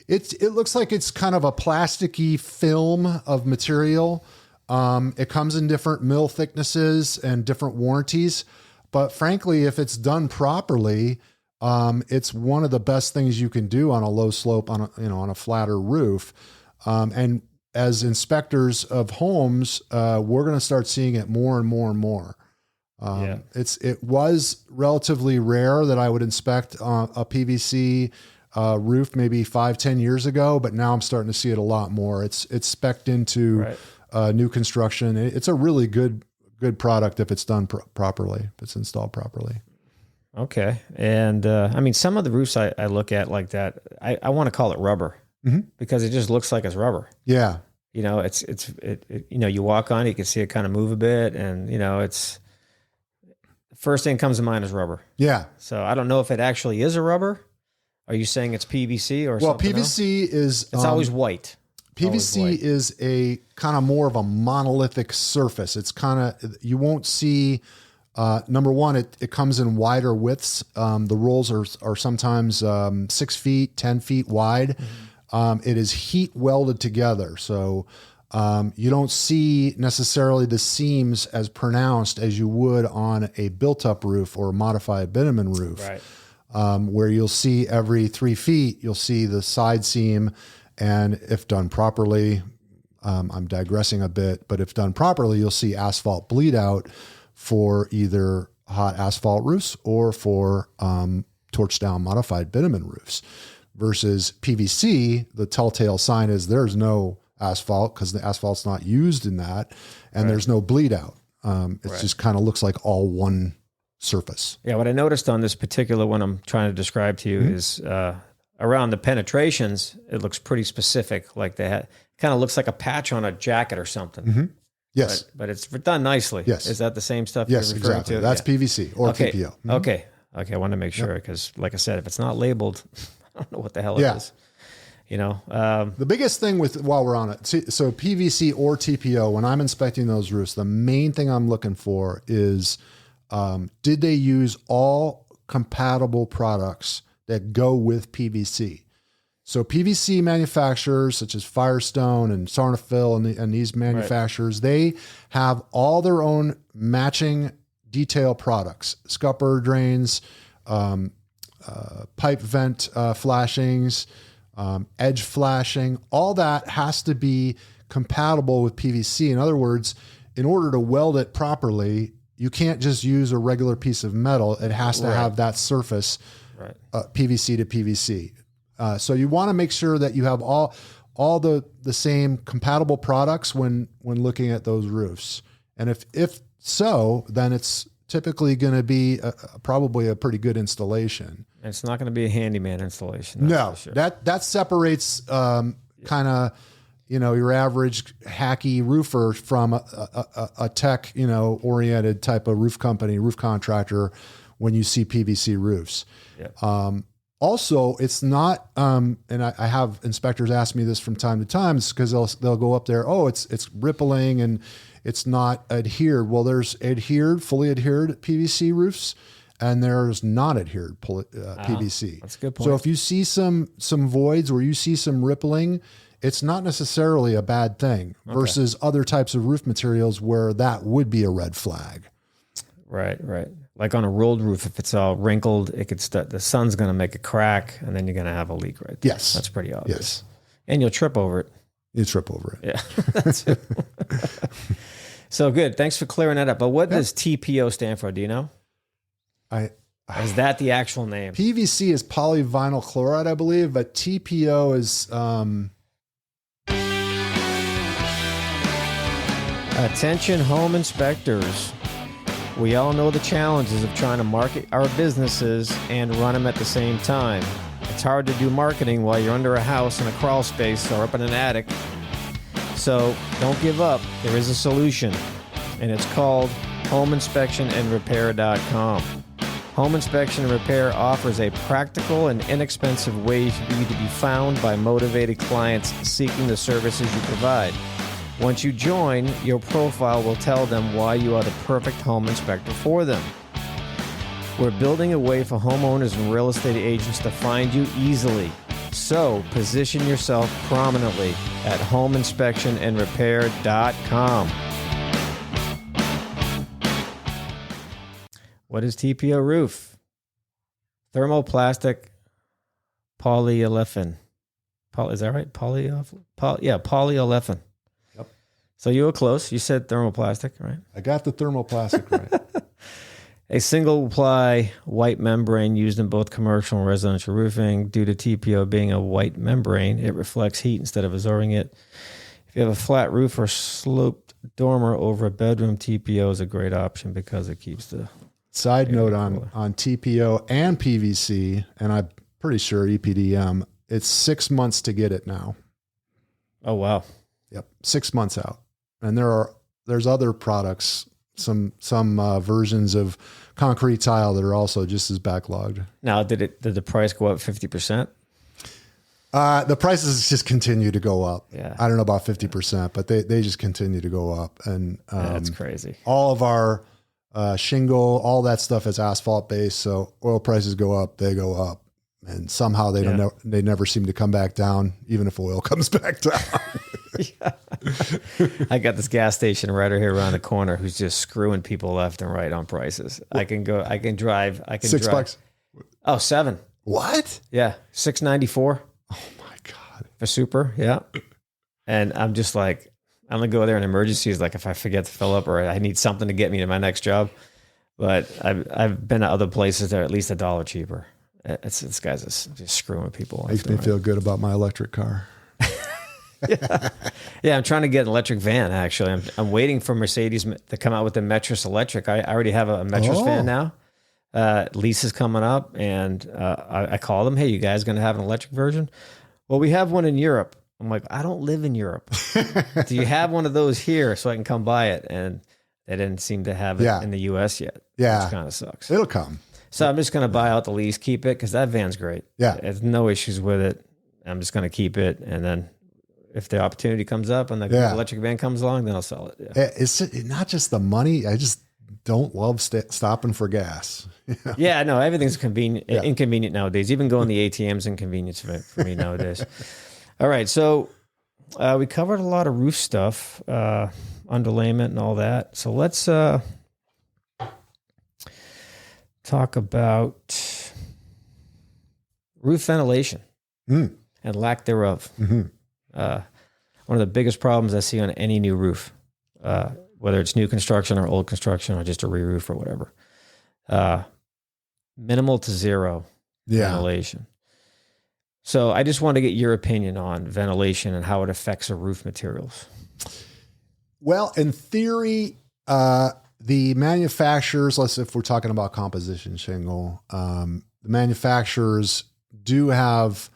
It looks like it's kind of a plasticky film of material. It comes in different mil thicknesses and different warranties. But frankly, if it's done properly, it's one of the best things you can do on a low slope, on a flatter roof. And as inspectors of homes, we're going to start seeing it more and more and more. It was relatively rare that I would inspect a PVC roof maybe 5-10 years ago, but now I'm starting to see it a lot more. It's spec'd into new construction. It's a really good product if it's done properly, if it's installed properly. Okay. And some of the roofs I look at like that, I want to call it rubber because it just looks like it's rubber. Yeah. You walk on it, you can see it kind of move a bit, and it's first thing that comes to mind is rubber. Yeah. So I don't know if it actually is a rubber. Are you saying it's PVC or well, something PVC else? is... It's always white. PVC is a kind of more of a monolithic surface. It's kind of... You won't see... number one, it comes in wider widths. The rolls are sometimes 6 feet, 10 feet wide. It is heat welded together. So you don't see necessarily the seams as pronounced as you would on a built-up roof or a modified bitumen roof. Right. Where you'll see every 3 feet, you'll see the side seam. And if done properly, I'm digressing a bit, but if done properly, you'll see asphalt bleed out for either hot asphalt roofs or for torch down modified bitumen roofs. Versus PVC, the telltale sign is there's no asphalt because the asphalt's not used in that, and there's no bleed out. It just kind of looks like all one surface. Yeah, what I noticed on this particular one I'm trying to describe to you is around the penetrations, it looks pretty specific. Like kind of looks like a patch on a jacket or something. Yes. But it's done nicely. Yes. Is that the same stuff yes, you're referring exactly. to? That's PVC or TPO. Okay. I want to make sure because, like I said, if it's not labeled, I don't know what the hell it is. The biggest thing while we're on it, so PVC or TPO, when I'm inspecting those roofs, the main thing I'm looking for is, did they use all compatible products that go with PVC. So PVC manufacturers such as Firestone and Sarnafil and these manufacturers, they have all their own matching detail products, scupper drains, pipe vent flashings, edge flashing. All that has to be compatible with PVC. In other words, in order to weld it properly, you can't just use a regular piece of metal. It has to have that surface, PVC to PVC. So you want to make sure that you have all the same compatible products when looking at those roofs. And if so, then it's typically going to be probably a pretty good installation. And it's not going to be a handyman installation. No, sure. that separates kind of, your average hacky roofer from a tech, oriented type of roof company, roof contractor when you see PVC roofs. Yeah. Also, it's not, and I have inspectors ask me this from time to time because they'll go up there, oh, it's rippling and it's not adhered. Well, there's fully adhered PVC roofs, and there's not adhered PVC. That's a good point. So if you see some voids or you see some rippling, it's not necessarily a bad thing versus other types of roof materials where that would be a red flag. Right. Like on a rolled roof, if it's all wrinkled, it could the sun's going to make a crack, and then you're going to have a leak right there. Yes. That's pretty obvious. Yes. And you'll trip over it. You trip over it. Yeah. That's it. So good. Thanks for clearing that up. But what does TPO stand for? Do you know? Is that the actual name? PVC is polyvinyl chloride, I believe, but TPO is... Attention home inspectors. We all know the challenges of trying to market our businesses and run them at the same time. It's hard to do marketing while you're under a house in a crawl space or up in an attic. So don't give up. There is a solution, and it's called HomeInspectionAndRepair.com. Home Inspection and Repair offers a practical and inexpensive way for you to be found by motivated clients seeking the services you provide. Once you join, your profile will tell them why you are the perfect home inspector for them. We're building a way for homeowners and real estate agents to find you easily. So position yourself prominently at HomeInspectionAndRepair.com. What is TPO roof? Thermoplastic polyolefin. Is that right? Polyolefin. So you were close. You said thermoplastic, right? I got the thermoplastic right. A single-ply white membrane used in both commercial and residential roofing. Due to TPO being a white membrane, it reflects heat instead of absorbing it. If you have a flat roof or sloped dormer over a bedroom, TPO is a great option because it keeps the... Side note on TPO and PVC, and I'm pretty sure EPDM, it's 6 months to get it now. Oh, wow. Yep, 6 months out. And there's other products, some versions of concrete tile that are also just as backlogged. Now, did the price go up 50%? The prices just continue to go up. Yeah. I don't know about 50%, but they just continue to go up. And that's crazy. All of our shingle, all that stuff is asphalt based. So oil prices go up, they go up. And somehow they they never seem to come back down, even if oil comes back down. I got this gas station right here around the corner who's just screwing people left and right on prices. I can drive. $6. Oh, $7. What? Yeah. $6.94. Oh my God. For super. Yeah. And I'm just like, I'm going to go there in emergencies. Like if I forget to fill up or I need something to get me to my next job. But I've been to other places that are at least $1 cheaper. This guy's just screwing people. Makes me feel good about my electric car. Yeah, I'm trying to get an electric van, actually. I'm waiting for Mercedes to come out with the Metris electric. I already have a Metris van now. Lease is coming up, and I called them, hey, you guys going to have an electric version? Well, we have one in Europe. I'm like, I don't live in Europe. Do you have one of those here so I can come buy it? And they didn't seem to have it in the U.S. yet. Yeah. Which kind of sucks. It'll come. So I'm just going to buy out the lease, keep it, because that van's great. Yeah. There's no issues with it. I'm just going to keep it. And then if the opportunity comes up and the electric van comes along, then I'll sell it. Yeah. It's not just the money. don't love stopping for gas. Yeah, no, everything's inconvenient nowadays. Even going to the ATM's inconvenience for me nowadays. All right, so we covered a lot of roof stuff, underlayment and all that. So let's talk about roof ventilation and lack thereof. One of the biggest problems I see on any new roof, whether it's new construction or old construction or just a re-roof or whatever, minimal to zero ventilation. So I just want to get your opinion on ventilation and how it affects the roof materials. Well, in theory, the manufacturers, if we're talking about composition shingle, the manufacturers do have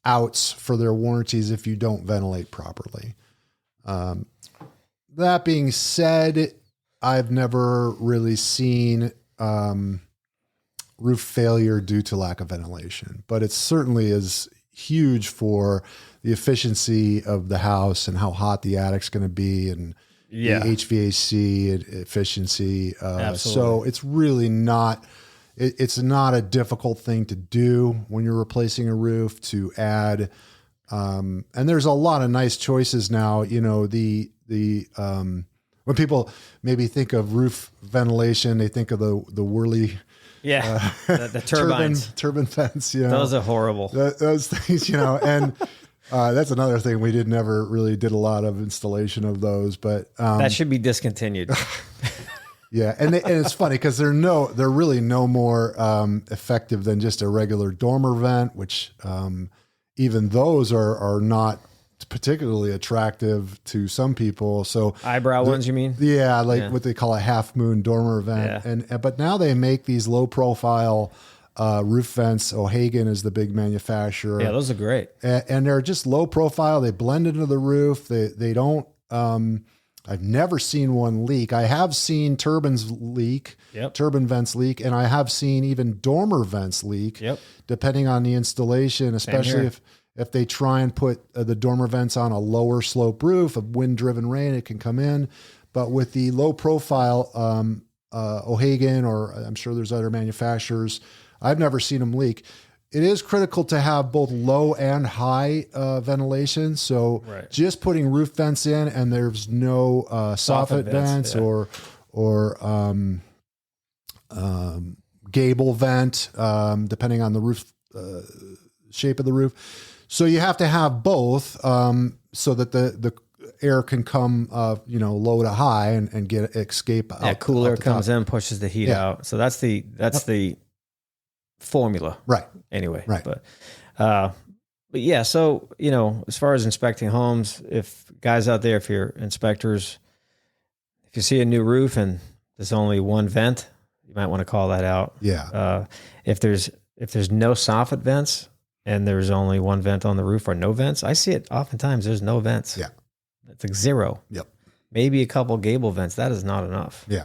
outs for their warranties if you don't ventilate properly. That being said, I've never really seen roof failure due to lack of ventilation, but it certainly is huge for the efficiency of the house and how hot the attic's going to be and the HVAC efficiency. So it's really not, it's not a difficult thing to do when you're replacing a roof to add. And there's a lot of nice choices now, when people maybe think of roof ventilation, they think of the whirly, the turbines, turbine vents. Those are horrible. Those things, and that's another thing we never really did a lot of installation of those, but that should be discontinued. Yeah, and it's funny because they're really no more effective than just a regular dormer vent, which even those are not particularly attractive to some people. So eyebrow ones, you mean? Yeah, what they call a half moon dormer vent. But now they make these low profile roof vents. O'Hagan is the big manufacturer. Yeah, those are great. And they're just low profile. They blend into the roof. They don't. I've never seen one leak. I have seen turbines leak, turbine vents leak, and I have seen even dormer vents leak, depending on the installation, especially if they try and put the dormer vents on a lower slope roof, of wind-driven rain, it can come in. But with the low profile O'Hagan, or I'm sure there's other manufacturers, I've never seen them leak. It is critical to have both low and high ventilation. So just putting roof vents in and there's no soffit vents or gable vent, depending on the roof shape of the roof. So you have to have both so that the air can come low to high and get escape out. Yeah, cool air comes in, pushes the heat out. So that's the formula. Right. Anyway. Right. But yeah, so, as far as inspecting homes, if guys out there, if you're inspectors, if you see a new roof and there's only one vent, you might want to call that out. Yeah. If there's no soffit vents and there's only one vent on the roof or no vents, I see it oftentimes. There's no vents. Yeah. It's like zero. Yep. Maybe a couple gable vents. That is not enough. Yeah.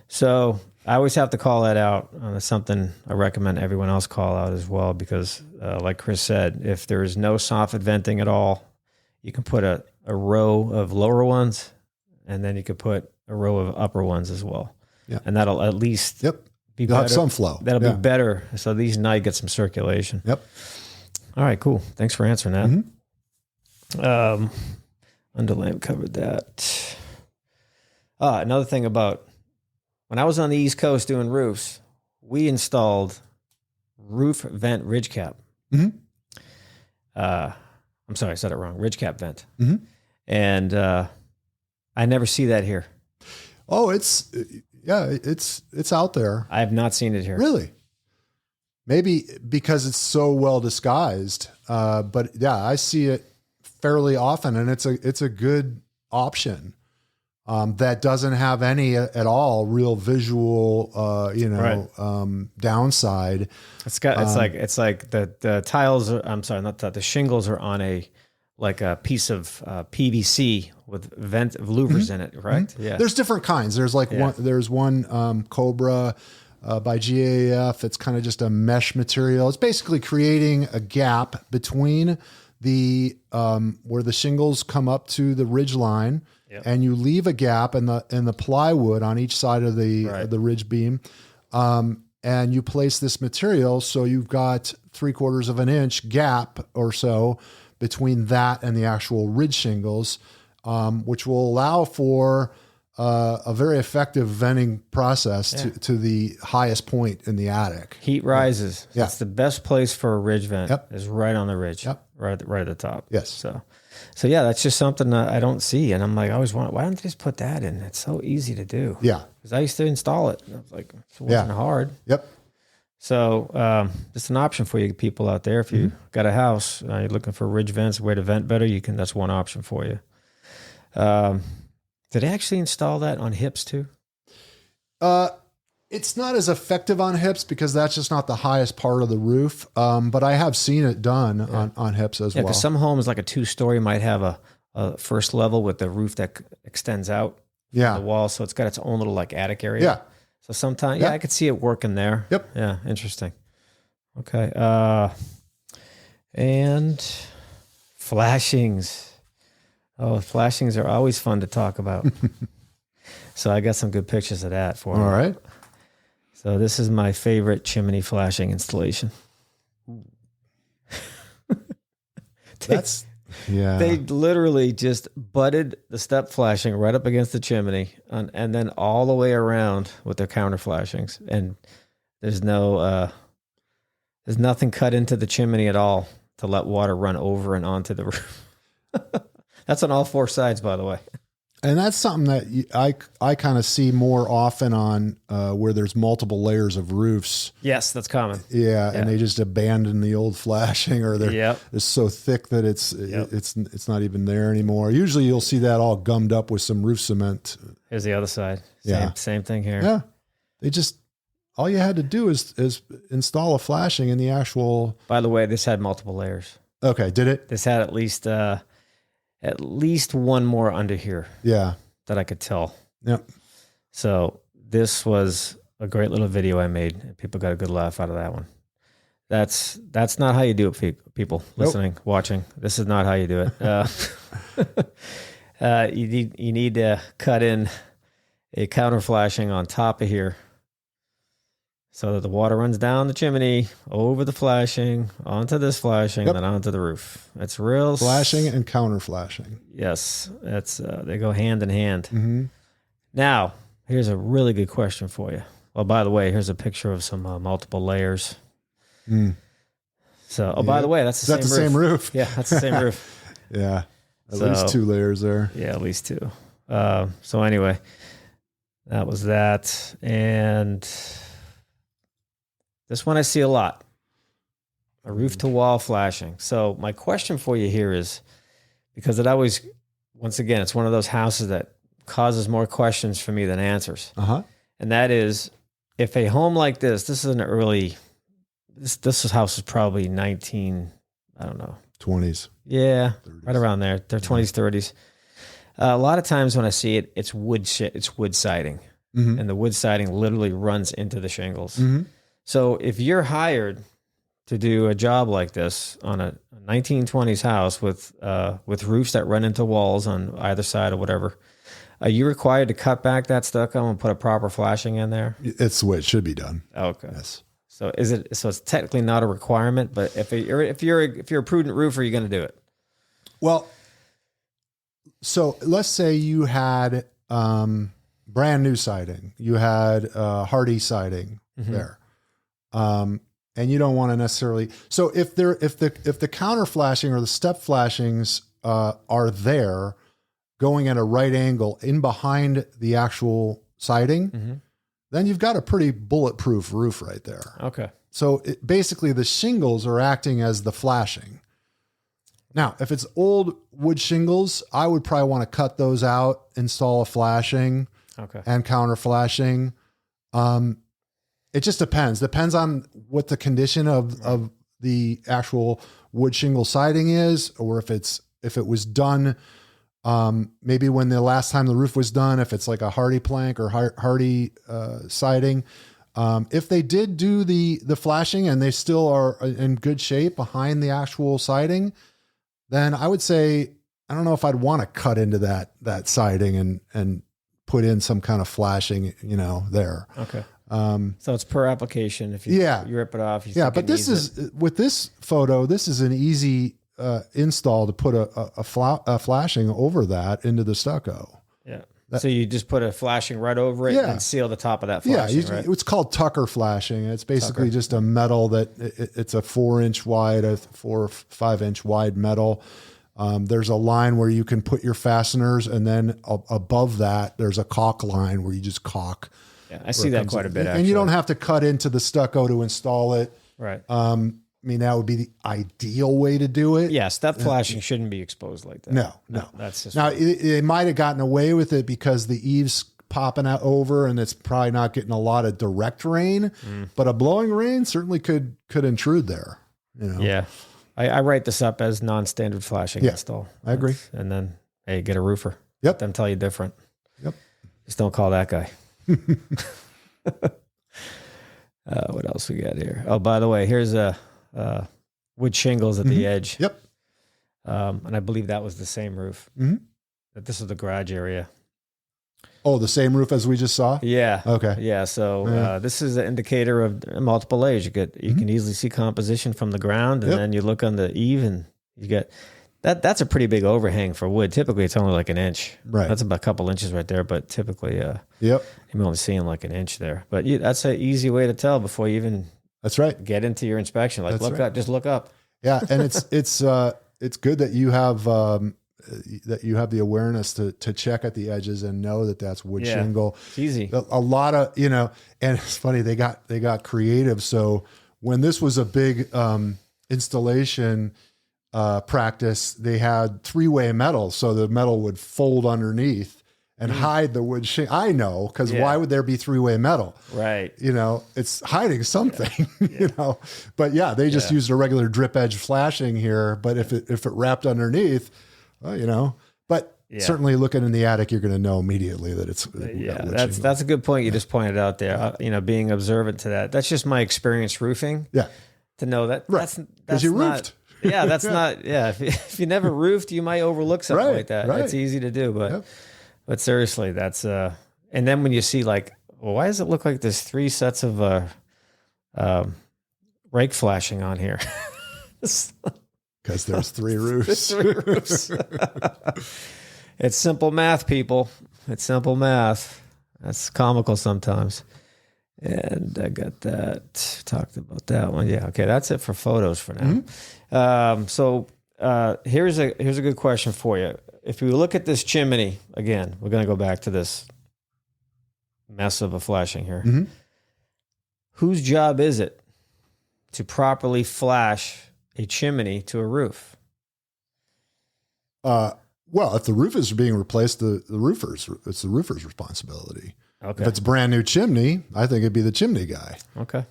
So I always have to call that out. It's something I recommend everyone else call out as well, because like Chris said, if there is no soffit venting at all, you can put a row of lower ones, and then you could put a row of upper ones as well. Yeah. And that'll at least be better. Have some flow. That'll be better. So these night get some circulation. Yep. All right, cool. Thanks for answering that. Underlayment covered that. Another thing about when I was on the East Coast doing roofs, we installed roof vent ridge cap. I'm sorry, I said it wrong. Ridge cap vent. And I never see that here. Oh, it's out there. I have not seen it here. Really? Maybe because it's so well disguised. But yeah, I see it fairly often, and it's a good option. That doesn't have any at all real visual, downside. It's like the tiles. The shingles are on a piece of PVC with louvers in it, right? Yeah. There's different kinds. There's one Cobra by GAF. It's kind of just a mesh material. It's basically creating a gap between the where the shingles come up to the ridge line. and you leave a gap in the plywood on each side of the ridge beam, and you place this material, so you've got 3/4 of an inch gap or so between that and the actual ridge shingles, which will allow for a very effective venting process to the highest point in the attic. Heat rises. Yeah. That's the best place for a ridge vent. Is right on the ridge. Right at the top. Yes. So yeah, that's just something that I don't see, and I'm like, I always want. Why don't they just put that in? It's so easy to do. Yeah. Because I used to install it. And I was like, it wasn't hard. Yep. So just an option for you people out there. If you got a house, you're looking for ridge vents, a way to vent better, that's one option for you. Did they actually install that on hips too? It's not as effective on hips because that's just not the highest part of the roof. But I have seen it done on hips as well. Because some homes, like a 2-story, might have a first level with the roof that extends out from the wall. So it's got its own little like attic area. Yeah. So sometimes, I could see it working there. Yep. Yeah. Interesting. Okay. And flashings. Oh, flashings are always fun to talk about. So I got some good pictures of that for you. All right. So this is my favorite chimney flashing installation. They literally just butted the step flashing right up against the chimney and then all the way around with their counter flashings. And there's nothing cut into the chimney at all to let water run over and onto the roof. That's on all 4 sides, by the way. And that's something that I kind of see more often on where there's multiple layers of roofs. Yes, that's common. Yeah, and they just abandon the old flashing, or they're it's so thick that it's not even there anymore. Usually, you'll see that all gummed up with some roof cement. Here's the other side. Same thing here. Yeah, all you had to do is install a flashing in the actual. By the way, this had multiple layers. Okay, did it? This had at least one more under here. Yeah. That I could tell. Yep. So this was a great little video I made. People got a good laugh out of that one. That's not how you do it, people listening, watching. This is not how you do it. You need to cut in a counter flashing on top of here so that the water runs down the chimney, over the flashing, onto this flashing, and then onto the roof. It's real flashing and counter flashing. Yes, that's they go hand in hand. Mm-hmm. Now, here's a really good question for you. Well, by the way, here's a picture of some multiple layers. So, by the way, that's the same roof. Yeah, that's the same roof. Yeah, at least 2 layers there. Yeah, at least 2. So anyway, that was that, and this one I see a lot. A roof to wall flashing. So my question for you here is, because once again, it's one of those houses that causes more questions for me than answers. And that is, if a home like this is an early, this house is probably 19, I don't know. 20s. Yeah, 30s. Right around there. They're 20s, 30s. A lot of times when I see it, it's wood siding. And the wood siding literally runs into the shingles. So if you're hired to do a job like this on a 1920s house with roofs that run into walls on either side or whatever, are you required to cut back that stucco and put a proper flashing in there? It's the way it should be done. Okay. Yes. So it's technically not a requirement, but if you're a prudent roofer, you're going to do it. Well, so let's say you had brand new siding, you had hardy siding there. And you don't want to necessarily. So if the counter flashing or the step flashings are there, going at a right angle in behind the actual siding, then you've got a pretty bulletproof roof right there. Okay. So basically, the shingles are acting as the flashing. Now, if it's old wood shingles, I would probably want to cut those out, install a flashing, and counter flashing. It just depends. Depends on what the condition of the actual wood shingle siding is, or if it was done, maybe when the last time the roof was done, if it's like a hardy plank or hardy siding. If they did do the flashing and they still are in good shape behind the actual siding, then I would say I don't know if I'd want to cut into that siding and put in some kind of flashing, there. Okay. So it's per application. If you rip it off, but this is with this photo. This is an easy install to put a flashing over that into the stucco. Yeah. So you just put a flashing right over it and seal the top of that flashing, right? It's called Tucker flashing. It's basically just a metal that it's a 4-inch wide, a 4 or 5-inch wide metal. There's a line where you can put your fasteners, and then above that, there's a caulk line where you just caulk. Yeah, I see that quite a bit, actually. And you don't have to cut into the stucco to install it. Right. I mean, that would be the ideal way to do it. Yes, that flashing shouldn't be exposed like that. No. That's just now they might have gotten away with it because the eaves popping out over, and it's probably not getting a lot of direct rain. But a blowing rain certainly could intrude there. Yeah, I write this up as non-standard flashing install. I agree. And then get a roofer. Yep. Let them tell you different. Yep. Just don't call that guy. What else we got here? Oh, by the way, here's a wood shingles at the edge. Yep. And I believe that was the same roof. That this is the garage area. Oh, the same roof as we just saw? Yeah. Okay. Yeah. So this is an indicator of multiple layers. You can easily see composition from the ground, and then you look on the eave, and you get that's a pretty big overhang for wood. Typically, it's only like an inch. Right. That's about a couple inches right there, but typically, you're only seeing like an inch there. But that's an easy way to tell before you even get into your inspection. Like up, just look up. Yeah, and it's good that you have the awareness to check at the edges and know that that's wood shingle. It's easy. A lot of and it's funny they got creative. So when this was a big installation practice, they had 3-way metal, so the metal would fold underneath and hide the wood shingle. I know, because why would there be 3-way metal? Right. It's hiding something. But they just used a regular drip edge flashing here. But if it wrapped underneath, well, but certainly looking in the attic, you're going to know immediately that it's that's a good point you just pointed out there. Being observant to that. That's just my experience roofing. Yeah. To know that that's you not, roofed. Yeah, that's not. Yeah, if you never roofed, you might overlook something like that. Right. It's easy to do, but seriously, that's and then when you see why does it look like there's 3 sets of rake flashing on here? Because there's 3 roofs. There's 3 roofs. It's simple math, people. It's simple math. That's comical sometimes. And I got that. Talked about that one. Yeah. Okay. That's it for photos for now. So here's a good question for you. If we look at this chimney again, we're going to go back to this mess of a flashing here. Whose job is it to properly flash a chimney to a roof? Well, if the roof is being replaced, it's the roofer's responsibility. Okay. If it's a brand new chimney, I think it'd be the chimney guy. Okay.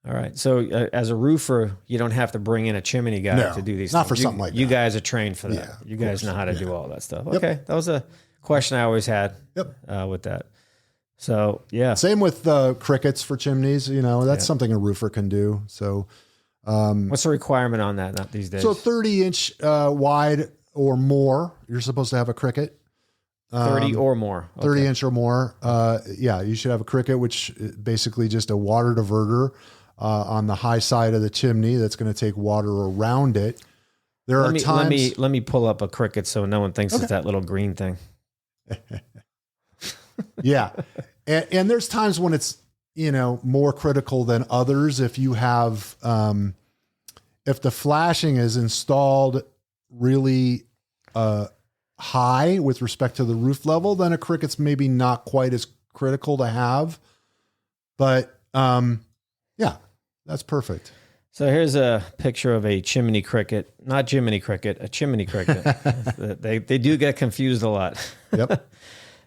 All right. So as a roofer, you don't have to bring in a chimney guy to do these not things. for something like that. You guys are trained for that. Yeah, you guys know how to do all that stuff. Yep. Okay. That was a question I always had with that. So, yeah. Same with crickets for chimneys. That's something a roofer can do. So what's the requirement on that these days? So 30-inch wide or more, you're supposed to have a cricket. 30 or more. Okay. 30 inch or more. You should have a cricket, which basically just a water diverter on the high side of the chimney that's going to take water around it. Let me pull up a cricket so no one thinks it's that little green thing. Yeah. And there's times when it's, more critical than others. If you have, if the flashing is installed really, high with respect to the roof level, then a cricket's maybe not quite as critical to have. But that's perfect. So here's a picture of a chimney cricket, not Jiminy Cricket, a chimney cricket. they do get confused a lot. Yep.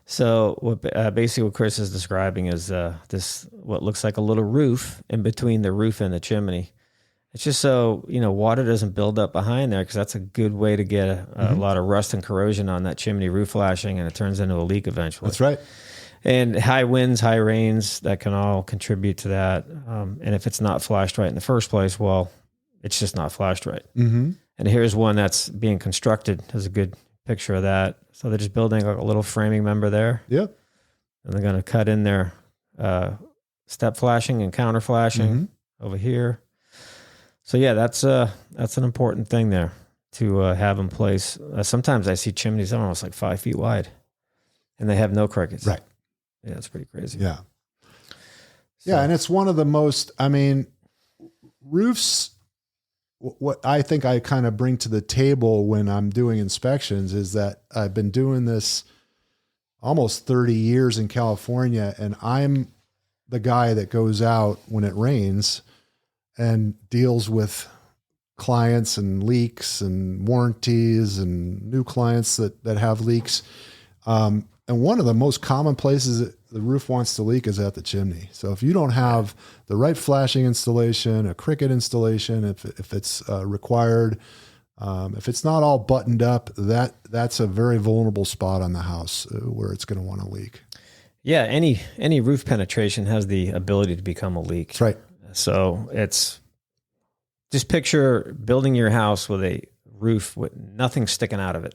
So basically what Chris is describing is this what looks like a little roof in between the roof and the chimney. It's just so, water doesn't build up behind there, because that's a good way to get a lot of rust and corrosion on that chimney roof flashing, and it turns into a leak eventually. That's right. And high winds, high rains, that can all contribute to that. And if it's not flashed right in the first place, well, it's just not flashed right. And here's one that's being constructed. There's a good picture of that. So they're just building a little framing member there. Yep. And they're going to cut in their step flashing and counter flashing over here. So yeah, that's an important thing there to have in place. Sometimes I see chimneys almost like 5 feet wide, and they have no crickets. Right. Yeah, it's pretty crazy. Yeah. So, Yeah, and it's one of the most, I mean, roofs, what I think I kind of bring to the table when I'm doing inspections is that I've been doing this almost 30 years in California, and I'm the guy that goes out when it rains and deals with clients and leaks and warranties and new clients that have leaks. And one of the most common places that the roof wants to leak is at the chimney. So if you don't have the right flashing installation, a cricket installation, if it's required, if it's not all buttoned up, that's a very vulnerable spot on the house where it's going to want to leak. Yeah, any roof penetration has the ability to become a leak. That's right. So it's just picture building your house with a roof with nothing sticking out of it.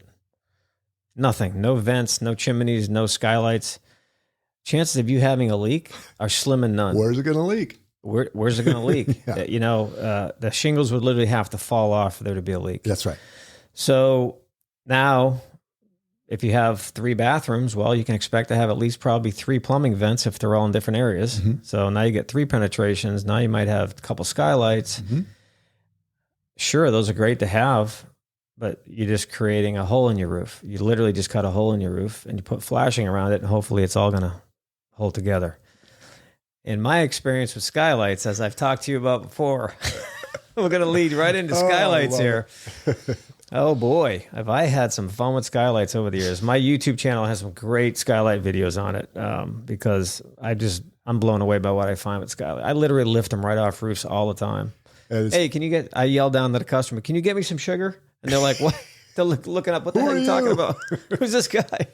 Nothing, no vents, no chimneys, no skylights. Chances of you having a leak are slim and none. Where's it going to leak? Where's it going to leak? Yeah. You know, the shingles would literally have to fall off for there to be a leak. That's right. So now, if you have 3 bathrooms, well, you can expect to have at least probably 3 plumbing vents if they're all in different areas. So now you get 3 penetrations. Now you might have a couple skylights. Sure, those are great to have, but you're just creating a hole in your roof. You literally just cut a hole in your roof and you put flashing around it, and hopefully it's all going to hold together. In my experience with skylights, as I've talked to you about before, we're going to lead right into skylights here. Oh boy, have I had some fun with skylights over the years. My YouTube channel has some great skylight videos on it because I'm blown away by what I find with skylight. I literally lift them right off roofs all the time. Hey, I yell down to the customer, can you get me some sugar? And they're like, what? They're looking up, what the heck are you talking about? Who's this guy?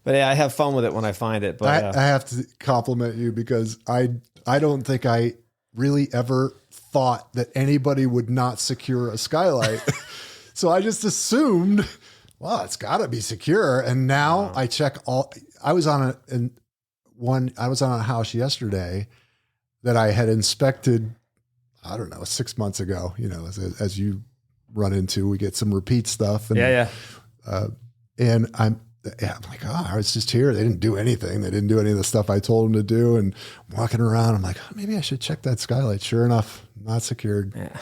But yeah, I have fun with it when I find it. But I have to compliment you because I don't think I really ever thought that anybody would not secure a skylight. So I just assumed, well, it's got to be secure. And now I check all. I was on a house yesterday that I had inspected, I don't know, 6 months ago. You know, as you run into, we get some repeat stuff. And, and I'm like, oh, I was just here. They didn't do anything. They didn't do any of the stuff I told them to do. And I'm walking around, I'm like, oh, maybe I should check that skylight. Sure enough, not secured. Yeah.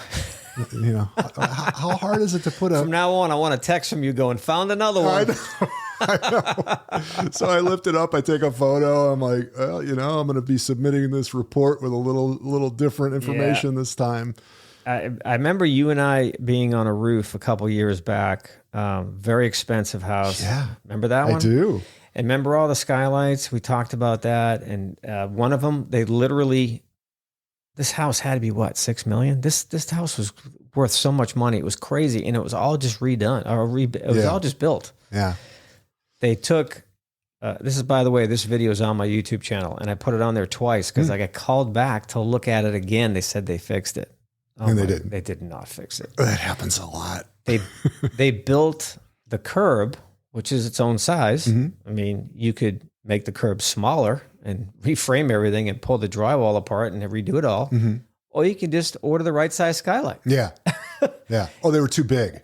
You know, how hard is it to put From now on, I want a text from you going, found another one. I know. So I lift it up. I take a photo. I'm like, well, you know, I'm going to be submitting this report with a little different information this time. I remember you and I being on a roof a couple years back. Very expensive house. Yeah. Remember that one? I do. And remember all the skylights? We talked about that. And one of them, they literally, this house had to be what, $6 million? This house was worth so much money. It was crazy. And it was all just redone. It was all just built. Yeah. They took, this is, by the way, this video is on my YouTube channel. And I put it on there twice because I got called back to look at it again. They said they fixed it. And they didn't. They did not fix it. That happens a lot. They built the curb, which is its own size. I mean, you could make the curb smaller and reframe everything and pull the drywall apart and redo it all. Or you could just order the right size skylight. Yeah. Yeah. Oh, they were too big.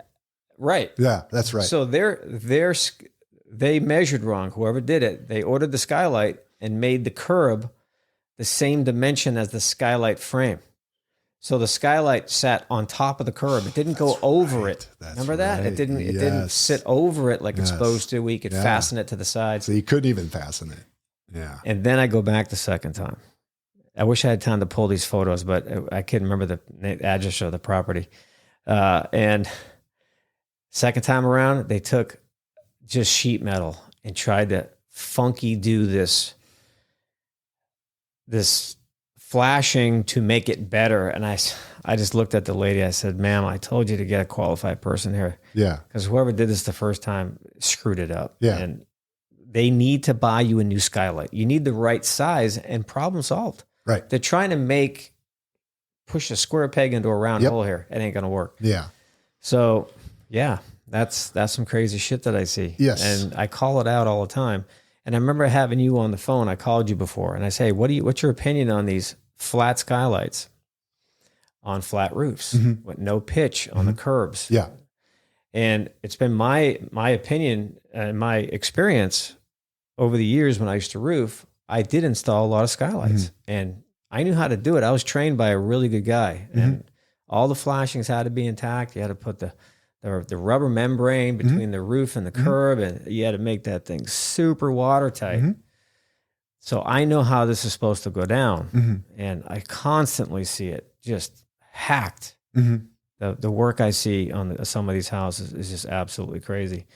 Right. Yeah, that's right. So they measured wrong. Whoever did it, they ordered the skylight and made the curb the same dimension as the skylight frame. So the skylight sat on top of the curb. It didn't go over it. Remember that? Right. It didn't sit over it like it's supposed to. We could fasten it to the side. So you couldn't even fasten it. Yeah. And then I go back the second time. I wish I had time to pull these photos, but I couldn't remember the address of the property. And second time around, they took just sheet metal and tried to funky do this flashing to make it better. And I just looked at the lady. I said, ma'am, I told you to get a qualified person here. Yeah. Because whoever did this the first time screwed it up. Yeah. And they need to buy you a new skylight. You need the right size and problem solved. Right. They're trying to push a square peg into a round hole here. It ain't going to work. Yeah. So yeah, that's some crazy shit that I see. Yes. And I call it out all the time. And I remember having you on the phone. I called you before and I say, what's your opinion on these flat skylights on flat roofs with no pitch on the curbs? Yeah. And it's been my opinion and my experience over the years when I used to roof, I did install a lot of skylights and I knew how to do it. I was trained by a really good guy and all the flashings had to be intact. You had to put the rubber membrane between the roof and the curb, and you had to make that thing super watertight. So I know how this is supposed to go down, and I constantly see it just hacked. The work I see on some of these houses is just absolutely crazy.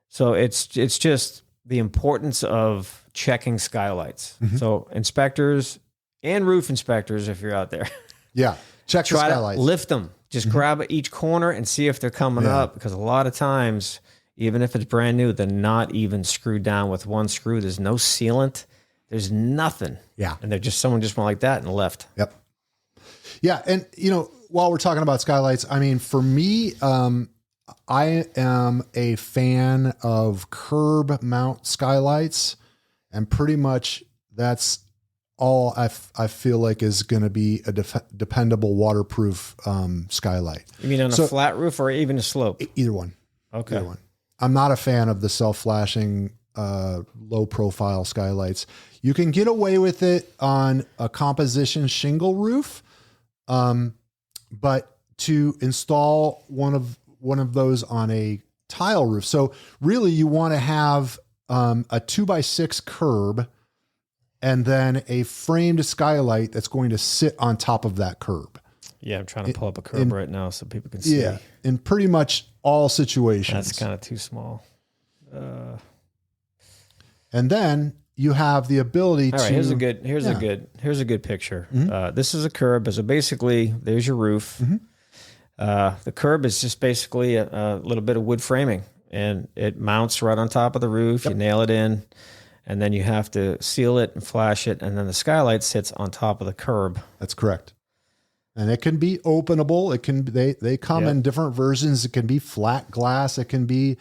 So it's just the importance of checking skylights. So inspectors and roof inspectors, if you're out there, check the try skylights. to lift them. Just grab each corner and see if they're coming up, because a lot of times, even if it's brand new, they're not even screwed down with one screw. There's no sealant. There's nothing. Yeah. And someone just went like that and left. Yep. Yeah. And, while we're talking about skylights, I mean, for me, I am a fan of curb mount skylights, and pretty much that's all I feel like is going to be a dependable waterproof skylight. You mean on a flat roof or even a slope? Either one. Okay. Either one. I'm not a fan of the self-flashing, low profile skylights. You can get away with it on a composition shingle roof. But to install one of those on a tile roof. So really you want to have, a 2x6 curb and then a framed skylight that's going to sit on top of that curb. Yeah. I'm trying to pull up a curb right now so people can see. Yeah. In pretty much all situations. That's kind of too small. And then you have the ability All right, to. here's a good picture. This is a curb. So basically, there's your roof. The curb is just basically a little bit of wood framing, and it mounts right on top of the roof. You nail it in, and then you have to seal it and flash it, and then the skylight sits on top of the curb. That's correct. And it can be openable. It can they come in different versions. It can be flat glass. It can be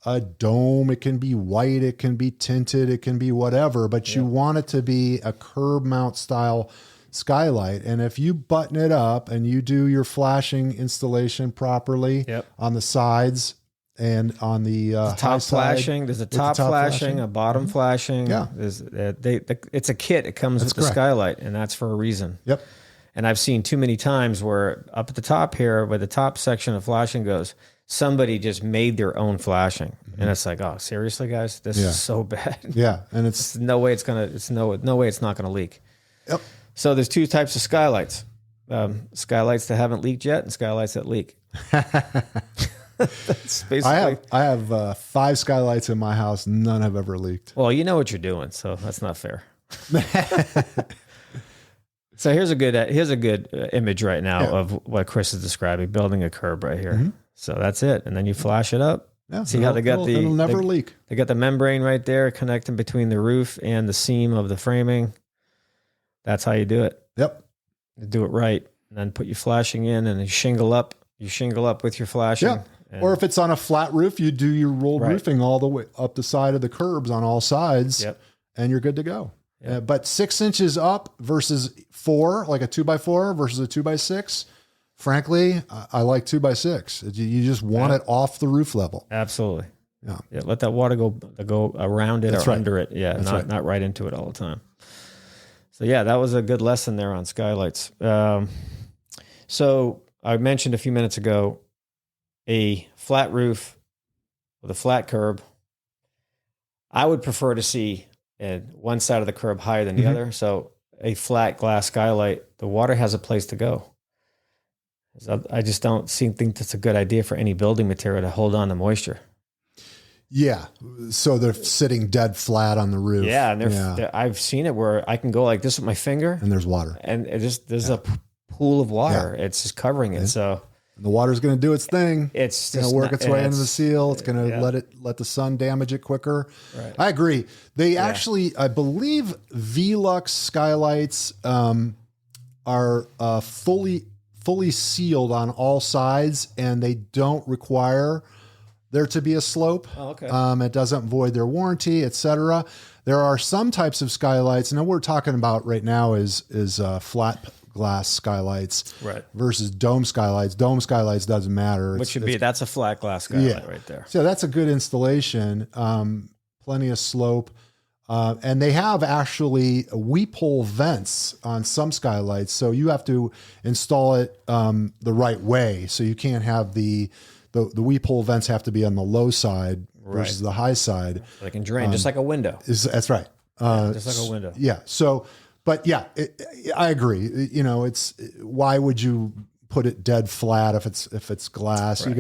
a dome. It can be white. It can be tinted. It can be whatever, but you want it to be a curb mount style skylight. And if you button it up and you do your flashing installation properly on the sides and on the top flashing, there's a top flashing, a bottom flashing. Yeah. There's it's a kit. It comes with the skylight, and that's for a reason. Yep. And I've seen too many times where up at the top here, where the top section of flashing goes, somebody just made their own flashing, and it's like, oh, seriously, guys, this is so bad. Yeah, and it's no way it's not gonna leak. Yep. So there's two types of skylights: skylights that haven't leaked yet, and skylights that leak. That's basically. I have 5 skylights in my house. None have ever leaked. Well, you know what you're doing, so that's not fair. So here's a good image right now of what Chris is describing: building a curb right here. So that's it, and then you flash it up. Yeah, see how they got it'll never leak. They got the membrane right there connecting between the roof and the seam of the framing. That's how you do it. Yep. You do it right, and then put your flashing in, and you shingle up. You shingle up with your flashing. Yeah. Or if it's on a flat roof, you do your rolled roofing all the way up the side of the curbs on all sides, and you're good to go. But 6 inches up versus 4, like a 2x4 versus a 2x6. Frankly, I like 2x6. You just want it off the roof level. Absolutely. Yeah. Let that water go around it or under it. Yeah. Not right into it all the time. So yeah, that was a good lesson there on skylights. So I mentioned a few minutes ago, a flat roof with a flat curb. I would prefer to see one side of the curb higher than the other. So a flat glass skylight, the water has a place to go. I just don't think that's a good idea for any building material to hold on to moisture. Yeah. So they're sitting dead flat on the roof. Yeah. And I've seen it where I can go like this with my finger. And there's water. And there's a pool of water. Yeah. It's just covering it. So the water's going to do its thing. It's going to work its way into the seal. It's going to let the sun damage it quicker. Right. I agree. They actually, I believe Velux skylights are fully sealed on all sides, and they don't require there to be a slope. Oh, okay. It doesn't void their warranty, etc. There are some types of skylights. Now we're talking about right now is flat glass skylights Right. versus dome skylights. Dome skylights doesn't matter. Which should be, that's a flat glass skylight right there. So that's a good installation. Plenty of slope. And they have actually weep hole vents on some skylights. So you have to install it the right way. So you can't have the weep hole vents have to be on the low side versus the high side. So they can drain just like a window. That's right. Just like a window. Yeah. So, but yeah, I agree. You know, why would you put it dead flat if it's glass? Right.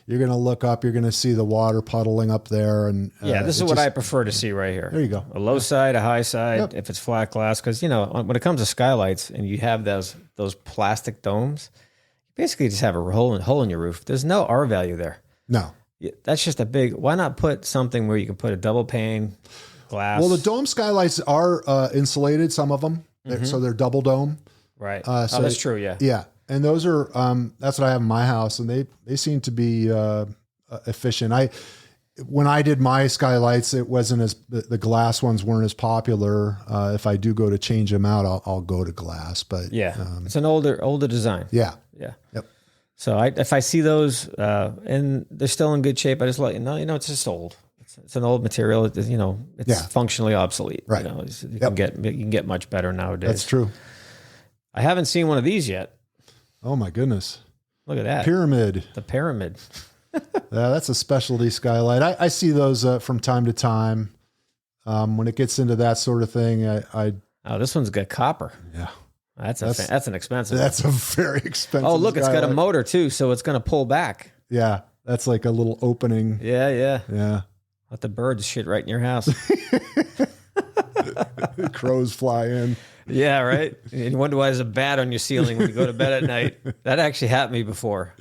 You're gonna look up. You're gonna see the water puddling up there. And this is what I prefer to see right here. There you go. A low side, a high side. Yep. If it's flat glass, because when it comes to skylights and you have those plastic domes, you basically just have a hole in your roof. There's no R value there. No. That's just a big. Why not put something where you can put a double pane glass? Well, the dome skylights are insulated. Some of them, so they're double dome. Right. So that's true. Yeah. Yeah, and those are that's what I have in my house, and they seem to be efficient. When I did my skylights, it wasn't as the glass ones weren't as popular. If I do go to change them out, I'll go to glass. But Yeah. It's an older design. yeah, Yeah. yep. So if I see those and they're still in good shape, I just let you know. It's just old. It's an old material. It's functionally obsolete. Right. You can get much better nowadays. That's true. I haven't seen one of these yet. Oh my goodness. Look at that. Pyramid. The pyramid. Yeah, that's a specialty skylight. I see those from time to time. When it gets into that sort of thing, Oh, this one's got copper. yeah, That's an expensive. that's a very expensive. Oh, look, it's got a skylight. motor too, so it's going to pull back. Yeah, that's like a little opening. Yeah. Yeah, Let the birds shit right in your house. crows fly in. Yeah, right. And you wonder why there's a bat on your ceiling when you go to bed at night. That actually happened to me before.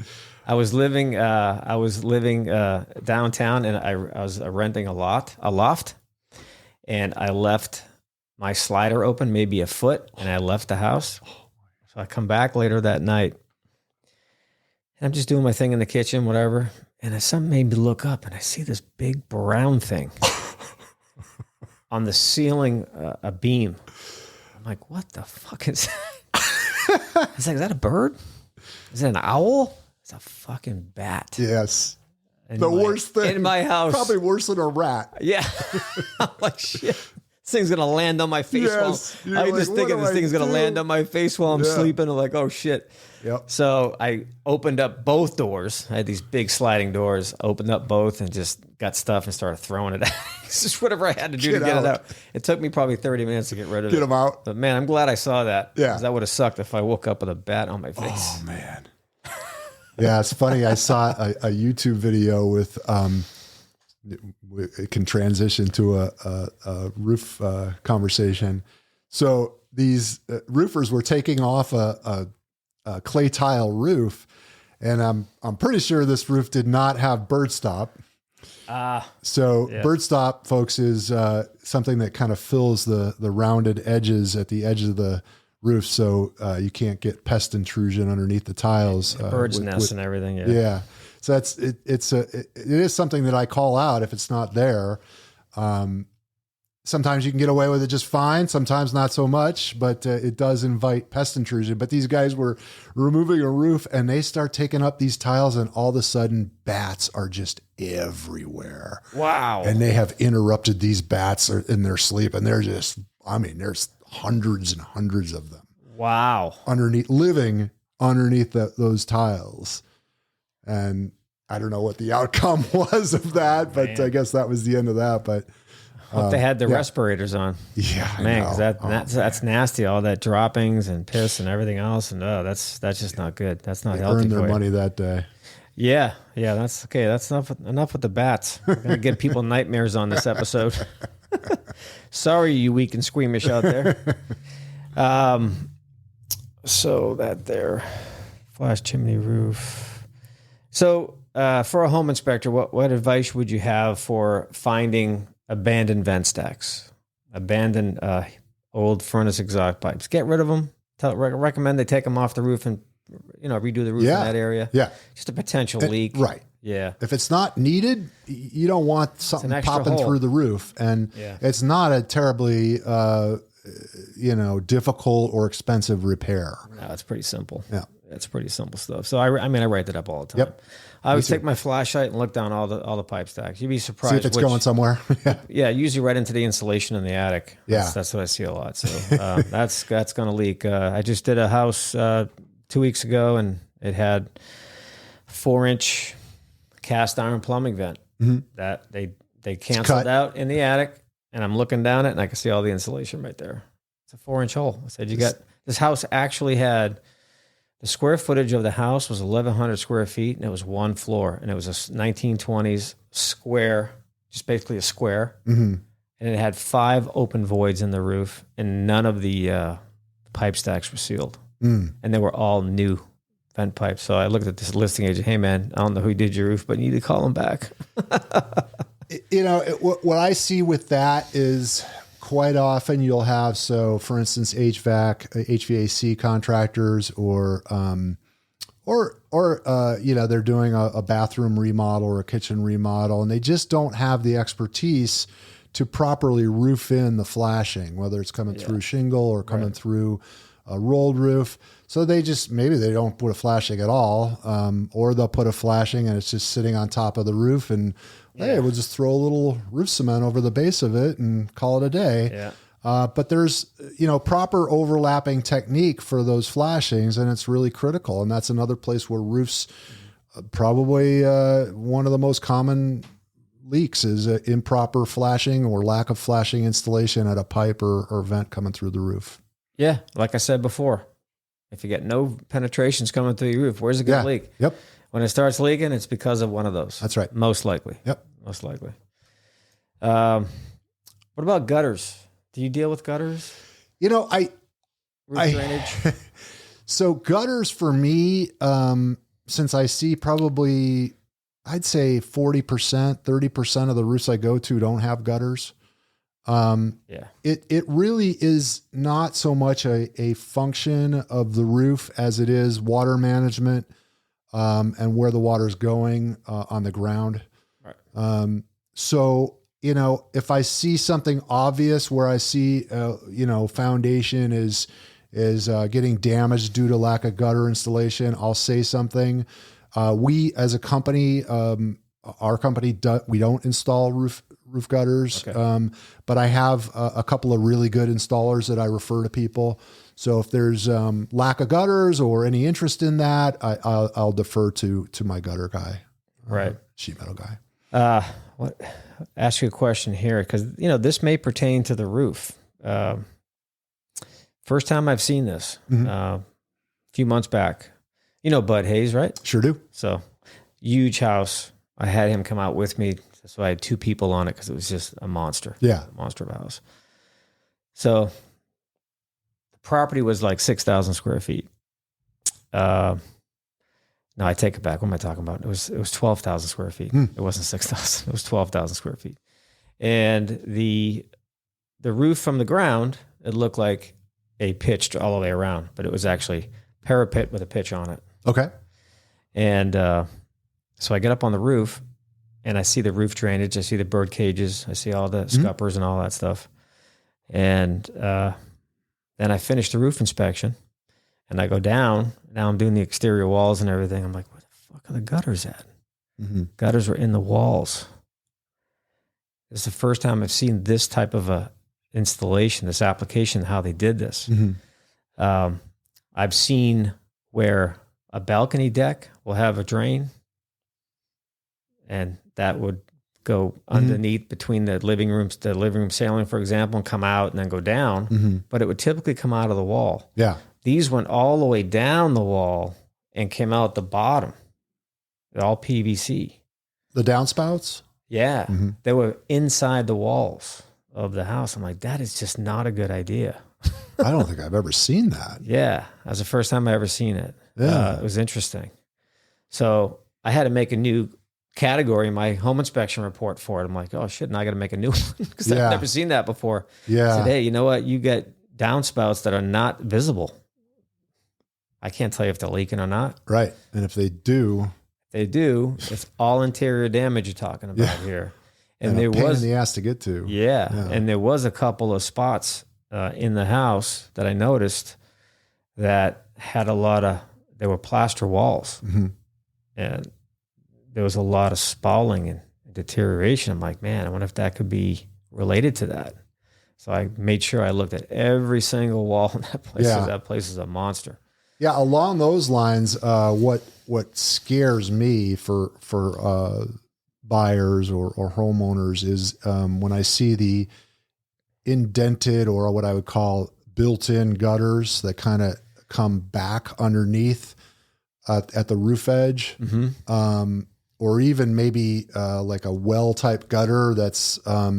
I was living downtown, and I was renting a loft, and I left my slider open maybe a foot, and I left the house. So I come back later that night, and I'm just doing my thing in the kitchen, whatever, and something made me look up, and I see this big brown thing on the ceiling, a beam. I'm like, what the fuck is that? I was like, is that a bird? Is it an owl? It's a fucking bat. Yes, the worst thing in my house. Probably worse than a rat. Yeah. I'm like, shit. This thing's gonna land on my face. Yes. While I'm just thinking this thing's gonna land on my face while I'm sleeping. I'm like, oh shit. Yep. So I opened up both doors. I had these big sliding doors. Opened up both and just got stuff and started throwing it out. It's just whatever I had to do to get it out. It took me probably 30 minutes to get rid of it. Get them out. But man, I'm glad I saw that. Yeah. 'Cause that would have sucked if I woke up with a bat on my face. Oh man. Yeah, it's funny. I saw a YouTube video with it can transition to a roof conversation. So these roofers were taking off a clay tile roof, and I'm pretty sure this roof did not have bird stop. So bird stop, folks, is something that kind of fills the rounded edges at the edge of the roof, so you can't get pest intrusion underneath the tiles. Birds' nests and everything. Yeah. Yeah. So it is something that I call out if it's not there. Sometimes you can get away with it just fine. Sometimes not so much, but it does invite pest intrusion. But these guys were removing a roof, and they start taking up these tiles, and all of a sudden bats are just everywhere. Wow. And they have interrupted these bats in their sleep, and they're just, there's hundreds and hundreds of them. Wow. Living underneath those tiles. And I don't know what the outcome was of that, but I guess that was the end of that. But hope they had their respirators on. Yeah, man, because that's nasty. All that droppings and piss and everything else, and that's just not good. That's not healthy. Earned their money that day. Yeah, that's okay. That's enough with the bats. We're gonna give people nightmares on this episode. Sorry, you weak and squeamish out there. So that there, flash chimney roof. So for a home inspector, what advice would you have for finding abandoned vent stacks, abandoned old furnace exhaust pipes? Get rid of them. Recommend they take them off the roof and redo the roof in that area. Yeah. Just a potential leak. Right. Yeah. If it's not needed, you don't want something popping hole through the roof. And it's not a terribly, difficult or expensive repair. No, it's pretty simple. Yeah. It's pretty simple stuff. So I write that up all the time. Yep. I always take my flashlight and look down all the pipe stacks. You'd be surprised. See if it's going somewhere. Yeah. Usually right into the insulation in the attic. That's what I see a lot. So that's going to leak. I just did a house 2 weeks ago, and it had 4-inch cast iron plumbing vent that they canceled out in the attic, and I'm looking down it and I can see all the insulation right there. It's a 4-inch hole. I said, this house actually had, the square footage of the house was 1,100 square feet, and it was one floor, and it was a 1920s square, just basically a square. And it had 5 open voids in the roof, and none of the pipe stacks were sealed. And they were all new vent pipes. So I looked at this listing agent. Hey man, I don't know who did your roof, but you need to call him back. What I see with that is quite often you'll have, so for instance, HVAC contractors or they're doing a bathroom remodel or a kitchen remodel, and they just don't have the expertise to properly roof in the flashing, whether it's coming through shingle or coming through a rolled roof. So maybe they don't put a flashing at all, or they'll put a flashing and it's just sitting on top of the roof, and hey, we'll just throw a little roof cement over the base of it and call it a day. Yeah. But there's, proper overlapping technique for those flashings, and it's really critical. And that's another place where roofs, probably one of the most common leaks is improper flashing or lack of flashing installation at a pipe or vent coming through the roof. Yeah. Like I said before, if you get no penetrations coming through your roof, where's it going to leak? Yep. When it starts leaking, it's because of one of those. That's right. Most likely. Yep. Most likely. What about gutters? Do you deal with gutters? Roof drainage? So gutters for me, since I see probably, I'd say 40%, 30% of the roofs I go to don't have gutters. It really is not so much a function of the roof as it is water management, and where the water's going, on the ground. Right. So, if I see something obvious where I see, foundation is getting damaged due to lack of gutter installation, I'll say something. We as a company, our company, we don't install roof gutters. Okay. But I have a couple of really good installers that I refer to people. So if there's lack of gutters or any interest in that, I'll defer to my gutter guy, right? Sheet metal guy. Ask you a question here, because this may pertain to the roof. First time I've seen this, a few months back. Bud Hayes, right? Sure do. So huge house. I had him come out with me, so I had 2 people on it because it was just a monster. Yeah, a monster of a house. So the property was like 6,000 square feet. No, I take it back. What am I talking about? It was 12,000 square feet. It wasn't 6,000. It was 12,000 square feet. And the roof from the ground, it looked like a pitched all the way around, but it was actually parapet with a pitch on it. Okay. And so I get up on the roof and I see the roof drainage. I see the bird cages. I see all the scuppers and all that stuff. And then I finish the roof inspection and I go down. Now I'm doing the exterior walls and everything. I'm like, where the fuck are the gutters at? Gutters were in the walls. This is the first time I've seen this type of a installation, this application, how they did this. I've seen where a balcony deck will have a drain, and that would go underneath between the living room ceiling, for example, and come out and then go down. But it would typically come out of the wall. Yeah. These went all the way down the wall and came out the bottom. They're all PVC. The downspouts? Yeah. They were inside the walls of the house. I'm like, that is just not a good idea. I don't think I've ever seen that. Yeah. That was the first time I ever seen it. Yeah. It was interesting. So I had to make a new category in my home inspection report for it. I'm like, oh shit, now I got to make a new one because I've never seen that before. Yeah. I said, hey, you know what? You get downspouts that are not visible. I can't tell you if they're leaking or not. Right. And if they do, it's all interior damage you're talking about here. And there was in the ass to get to. Yeah. And there was a couple of spots in the house that I noticed that had there were plaster walls. Mm-hmm. And there was a lot of spalling and deterioration. I'm like, man, I wonder if that could be related to that. So I made sure I looked at every single wall in that place. Yeah. That place is a monster. Yeah, along those lines, what scares me for buyers or homeowners is when I see the indented or what I would call built-in gutters that kind of come back underneath at the roof edge, or even maybe like a well-type gutter that's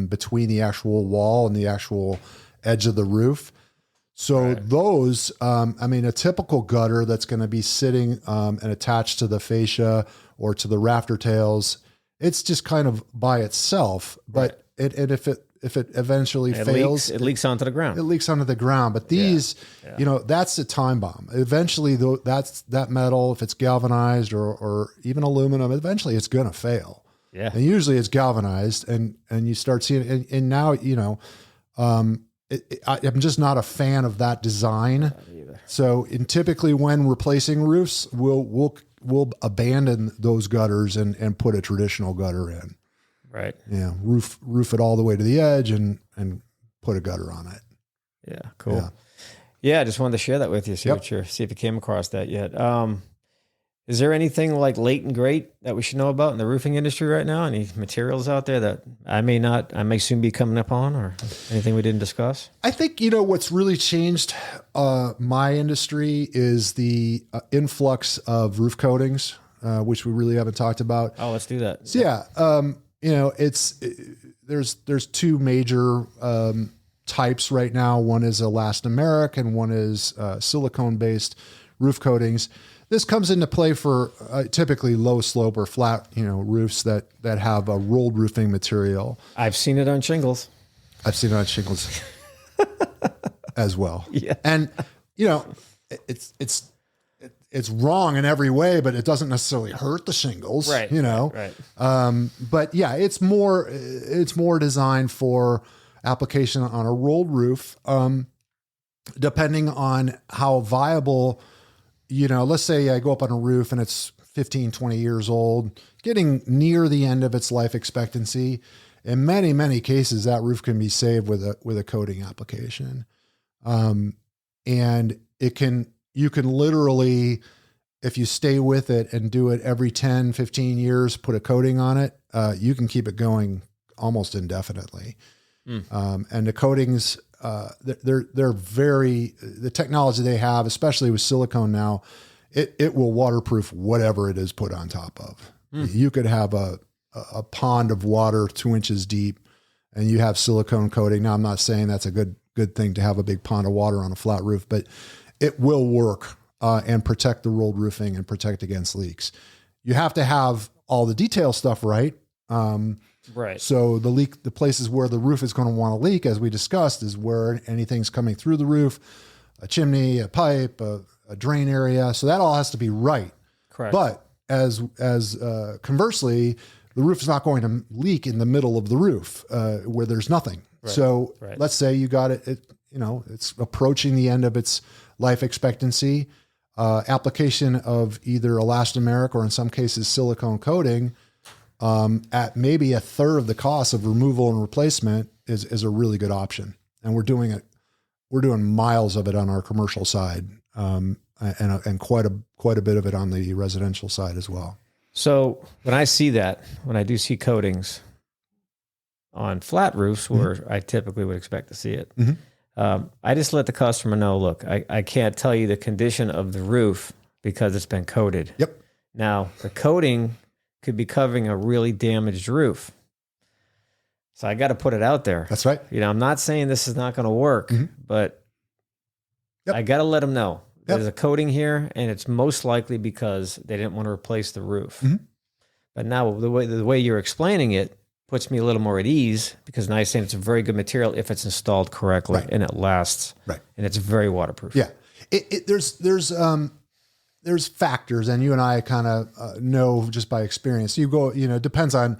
between the actual wall and the actual edge of the roof. So those, a typical gutter that's going to be sitting and attached to the fascia or to the rafter tails, it's just kind of by itself. But if it eventually fails, it leaks onto the ground. It leaks onto the ground. But these, that's a time bomb. Eventually, though, that metal, if it's galvanized or even aluminum, eventually it's going to fail. Yeah, and usually it's galvanized, and you start seeing, and now I'm just not a fan of that design. So, typically when replacing roofs, we'll abandon those gutters and put a traditional gutter in. Right. Yeah. Roof it all the way to the edge and put a gutter on it. Yeah. Cool. Yeah. I just wanted to share that with you. See if you came across that yet. Is there anything like late and great that we should know about in the roofing industry right now? Any materials out there that I may soon be coming up on, or anything we didn't discuss? I think, what's really changed my industry is the influx of roof coatings, which we really haven't talked about. Oh, let's do that. So, there's two major types right now. One is elastomeric and one is silicone-based roof coatings. This comes into play for typically low slope or flat, roofs that have a rolled roofing material. I've seen it on shingles. I've seen it on shingles as well. Yeah. And, it's wrong in every way, but it doesn't necessarily hurt the shingles, right? Right. But yeah, it's more designed for application on a rolled roof, depending on how viable. Let's say I go up on a roof and it's 15, 20 years old, getting near the end of its life expectancy. In many, many cases, that roof can be saved with a coating application. And you can literally, if you stay with it and do it every 10, 15 years, put a coating on it, you can keep it going almost indefinitely. And the coatings, they're very, the technology they have, especially with silicone now, it will waterproof whatever it is put on top of. You could have a pond of water 2 inches deep and you have silicone coating. Now, I'm not saying that's a good thing to have a big pond of water on a flat roof, but it will work and protect the rolled roofing and protect against leaks. You have to have all the detail stuff right. Right. So the places where the roof is going to want to leak, as we discussed, is where anything's coming through the roof, a chimney, a pipe, a drain area. So that all has to be right. Correct. But as conversely, the roof is not going to leak in the middle of the roof where there's nothing. Right. So let's say you got it's approaching the end of its life expectancy. Application of either elastomeric or in some cases silicone coating at maybe a third of the cost of removal and replacement is a really good option. And we're doing miles of it on our commercial side, and quite a bit of it on the residential side as well. So when I do see coatings on flat roofs where I typically would expect to see it, I just let the customer know, look, I can't tell you the condition of the roof because it's been coated. Yep. Now the coating could be covering a really damaged roof. So I got to put it out there. That's right. I'm not saying this is not going to work, but I got to let them know there's a coating here and it's most likely because they didn't want to replace the roof. But now the way you're explaining it puts me a little more at ease because now you're saying it's a very good material if it's installed correctly and it lasts and it's very waterproof. Yeah. There's there's factors, and you and I kind of know just by experience. You go, it depends on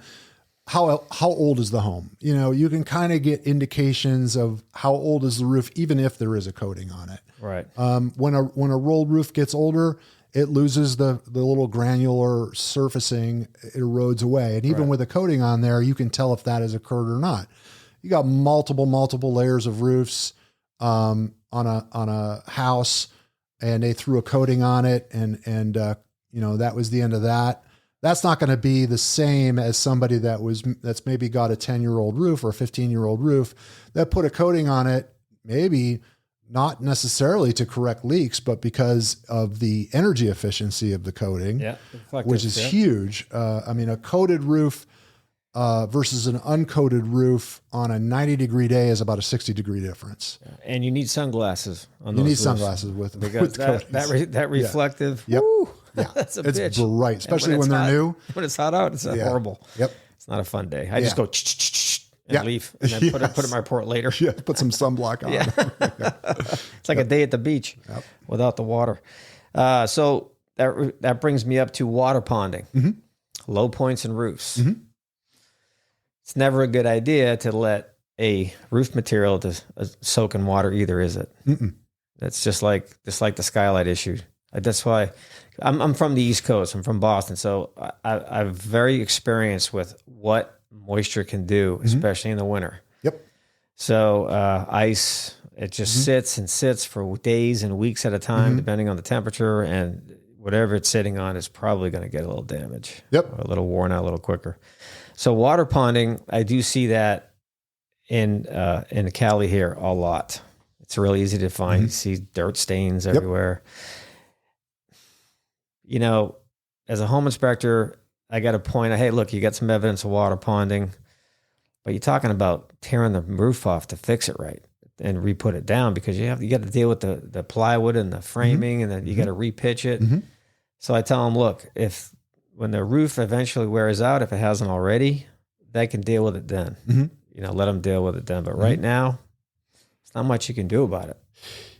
how old is the home. You can kind of get indications of how old is the roof, even if there is a coating on it. Right. When a rolled roof gets older, it loses the little granular surfacing, it erodes away. And even with a coating on there, you can tell if that has occurred or not. You got multiple layers of roofs on a house, and they threw a coating on it, and that was the end of that. That's not going to be the same as somebody that's maybe got a 10-year-old roof or a 15-year-old roof that put a coating on it, maybe not necessarily to correct leaks, but because of the energy efficiency of the coating, which is huge. A coated roof versus an uncoated roof on a 90-degree day is about a 60-degree difference. And you need sunglasses on those You need roofs. Sunglasses with that reflective. Yep. Woo, Yeah, that's a it's bitch. bright, especially when they're hot, new. When it's hot out, it's horrible. Yep. It's not a fun day. I just go and leave, and then put it in my report later. Yeah, put some sunblock on. It's like a day at the beach without the water. So that brings me up to water ponding, low points in roofs. It's never a good idea to let a roof material to soak in water either, is it? That's just like the skylight issue. That's why I'm from the East Coast. I'm from Boston, so I'm very experienced with what moisture can do, especially in the winter. Yep. So ice, it just sits and sits for days and weeks at a time, depending on the temperature, and whatever it's sitting on is probably going to get a little damage. Yep. Or a little worn out a little quicker. So water ponding, I do see that in Cali here a lot. It's really easy to find. You see dirt stains everywhere. As a home inspector, I got to point out, hey, look, you got some evidence of water ponding, but you're talking about tearing the roof off to fix it right and re-put it down, because you got to deal with the plywood and the framing, and then you got to repitch it. So I tell them, look, when the roof eventually wears out, if it hasn't already, they can deal with it then. Let them deal with it then. But right now, there's not much you can do about it.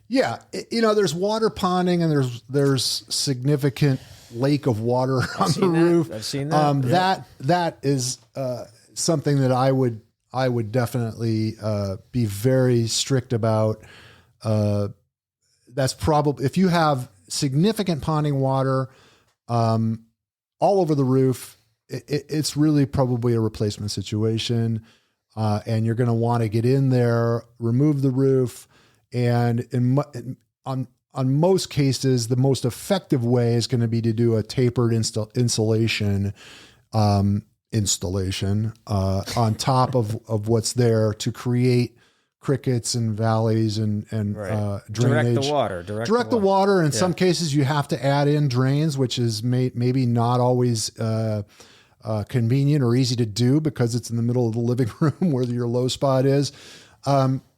Yeah, there's water ponding, and there's significant lake of water on the roof. I've seen that. That is something that I would definitely be very strict about. That's probably, if you have significant ponding water all over the roof, it's really probably a replacement situation, and you're going to want to get in there, remove the roof. And on most cases, the most effective way is going to be to do a tapered insulation on top of what's there to create crickets and valleys and drainage. Direct the water. Direct the water. In some cases, you have to add in drains, which is maybe not always convenient or easy to do because it's in the middle of the living room where your low spot is.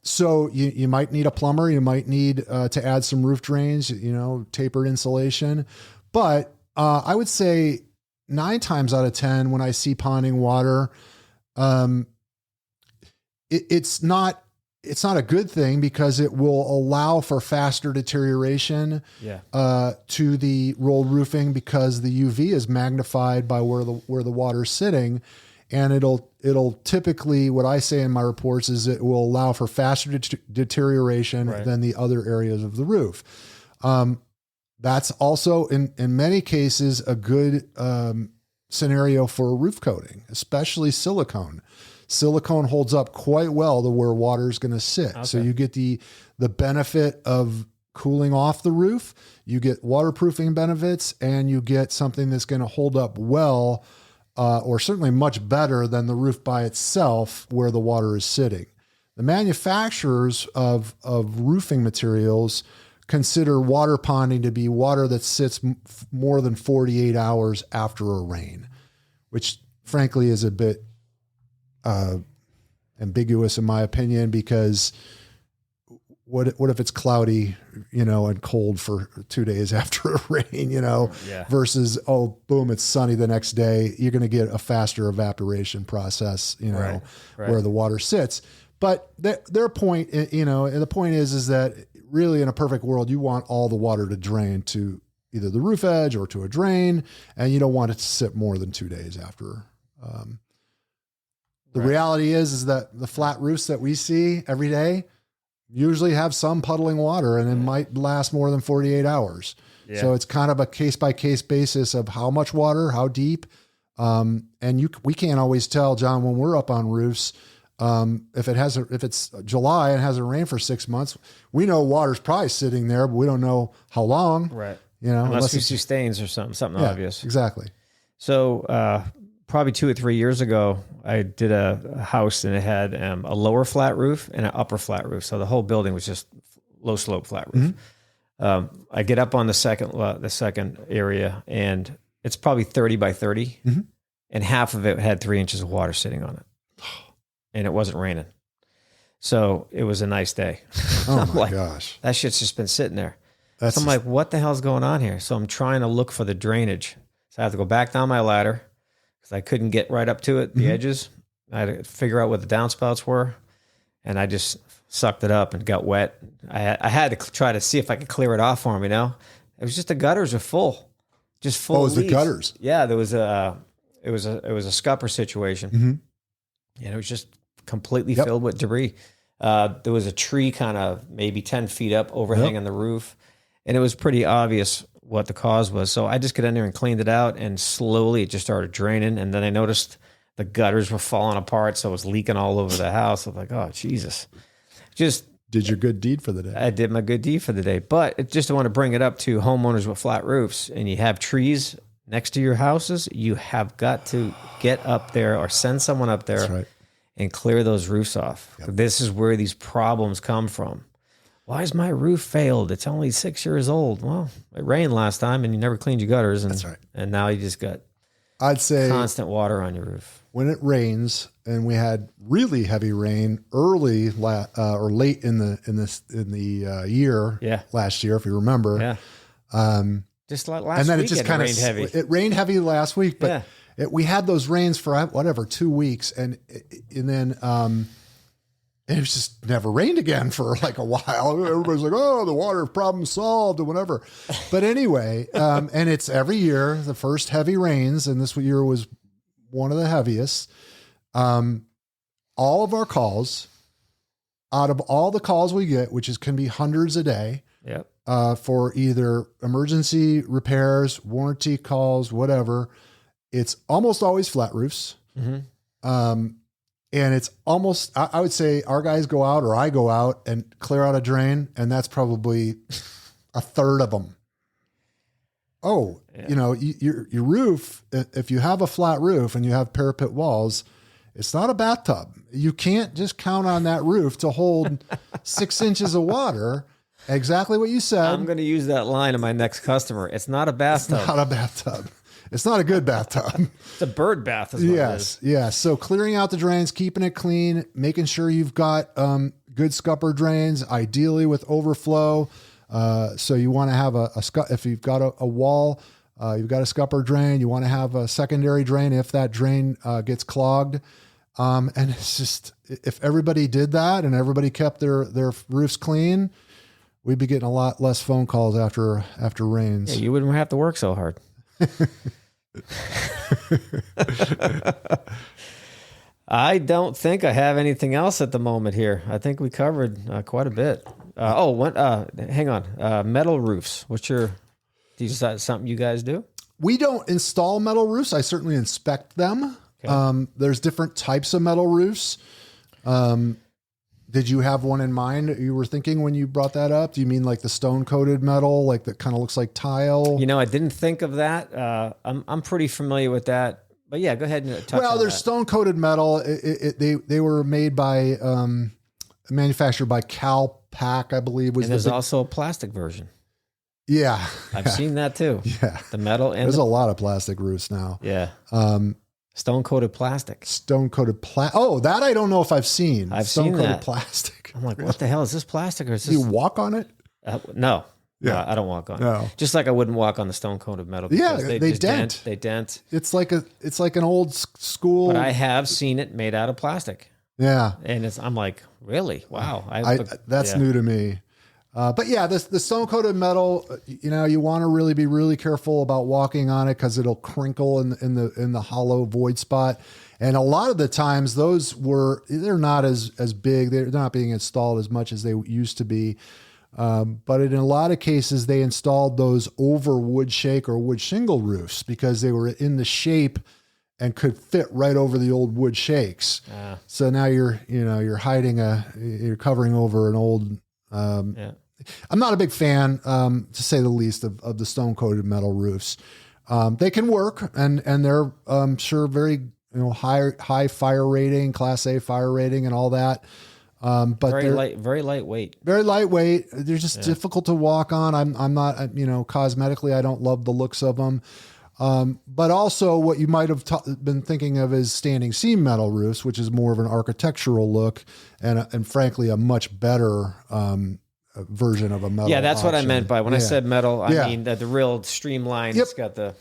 So you might need a plumber, you might need to add some roof drains, tapered insulation. But I would say 9 times out of 10, when I see ponding water, it's not a good thing, because it will allow for faster deterioration to the rolled roofing, because the UV is magnified by where the water's sitting. And it'll typically, what I say in my reports is it will allow for faster deterioration than the other areas of the roof. That's also in many cases a good scenario for roof coating, especially silicone. Silicone holds up quite well to where water is going to sit. Okay. So you get the benefit of cooling off the roof, you get waterproofing benefits, and you get something that's going to hold up well, or certainly much better than the roof by itself where the water is sitting. The manufacturers of roofing materials consider water ponding to be water that sits more than 48 hours after a rain, which frankly is a bit ambiguous in my opinion, because what if it's cloudy, and cold for 2 days after a rain, versus, oh, boom, it's sunny the next day. You're going to get a faster evaporation process, where the water sits. But their point, and the point is that really in a perfect world, you want all the water to drain to either the roof edge or to a drain, and you don't want it to sit more than 2 days after. The reality is that the flat roofs that we see every day usually have some puddling water, and it might last more than 48 hours. Yeah. So it's kind of a case by case basis of how much water, how deep. We can't always tell, John, when we're up on roofs, if it's July and hasn't rained for 6 months, we know water's probably sitting there, but we don't know how long. Right. Unless we see stains or something obvious. Exactly. So, probably 2 or 3 years ago, I did a house and it had a lower flat roof and an upper flat roof. So the whole building was just low slope flat roof. Mm-hmm. I get up on the second area, and it's probably 30 by 30, and half of it had 3 inches of water sitting on it, and it wasn't raining. So it was a nice day. Oh my gosh. That shit's just been sitting there. So I'm like, what the hell's going on here? So I'm trying to look for the drainage. So I have to go back down my ladder because I couldn't get right up to it, the edges. I had to figure out what the downspouts were, and I just sucked it up and got wet. I had to try to see if I could clear it off for him, It was just the gutters are full. Just full. Oh, it was the gutters. Yeah, it was a scupper situation. And it was just completely filled with debris. There was a tree kind of maybe 10 feet up overhanging the roof, and it was pretty obvious what the cause was. So I just got in there and cleaned it out, and slowly it just started draining. And then I noticed the gutters were falling apart, so it was leaking all over the house. I was like, oh, Jesus. Just did your good deed for the day. I did my good deed for the day. But I just want to bring it up to homeowners with flat roofs, and you have trees next to your houses. You have got to get up there or send someone up there and clear those roofs off. Yep. This is where these problems come from. Why is my roof failed? It's only 6 years old. Well, it rained last time and you never cleaned your gutters. And, and now you just got constant water on your roof. When it rains, and we had really heavy rain early or late in the year last year, if you remember. Yeah. Just like last week, and then it just kind of rained heavy. It rained heavy last week, but we had those rains for 2 weeks, and then it was just never rained again for like a while. Everybody's like, "Oh, the water problem solved," or whatever. But anyway, and it's every year the first heavy rains, and this year was one of the heaviest. All of our calls, out of all the calls we get, which can be hundreds a day, for either emergency repairs, warranty calls, whatever, it's almost always flat roofs. And it's almost, I would say our guys go out, or I go out and clear out a drain, and that's probably a third of them. Your roof, if you have a flat roof and you have parapet walls, it's not a bathtub. You can't just count on that roof to hold 6 inches of water. Exactly what you said. I'm going to use that line to my next customer. It's not a bathtub. It's not a bathtub. It's not a good bathtub. It's a bird bath. Is what it is. Yes. So clearing out the drains, keeping it clean, making sure you've got good scupper drains, ideally with overflow. So you want to have if you've got a wall, you've got a scupper drain, you want to have a secondary drain if that drain gets clogged. And it's just, if everybody did that and everybody kept their roofs clean, we'd be getting a lot less phone calls after rains. Yeah, you wouldn't have to work so hard. I don't think I have anything else at the moment here. I think we covered quite a bit. Hang on. Metal roofs. Is that something you guys do? We don't install metal roofs. I certainly inspect them. Okay. There's different types of metal roofs. Did you have one in mind you were thinking when you brought that up? Do you mean like the stone coated metal, like that kind of looks like tile? I didn't think of that. I'm pretty familiar with that, but yeah, go ahead and touch on that. Well, there's stone coated metal. They were made by, manufactured by Keil, I believe. And there's also a plastic version. Yeah. I've seen that too. Yeah. The metal. And there's a lot of plastic roofs now. Yeah. Stone coated plastic. Stone coated plastic. Oh, that I don't know if I've seen. I've stone seen coated that. Plastic. I'm like, what the hell is this plastic? Or is this? Do you walk on it? No. Yeah. No, I don't walk on it. Just like I wouldn't walk on the stone coated metal. Yeah, they dent. They dent. It's like an old school. But I have seen it made out of plastic. Yeah. And I'm like, really? Wow. That's new to me. But yeah, the stone coated metal, you want to really be really careful about walking on it because it'll crinkle in the hollow void spot. And a lot of the times they're not as big. They're not being installed as much as they used to be. But in a lot of cases, they installed those over wood shake or wood shingle roofs because they were in the shape and could fit right over the old wood shakes. So now you're covering over an old, I'm not a big fan, to say the least, of the stone coated metal roofs. They can work and they're, sure very, high fire rating, Class A fire rating and all that. But very lightweight. Very lightweight. They're just difficult to walk on. I'm not, cosmetically, I don't love the looks of them. But also what you might have been thinking of is standing seam metal roofs, which is more of an architectural look and frankly, a much better, version of a metal. Yeah, that's option. what I meant by when I said metal. I mean the real streamline. It's got the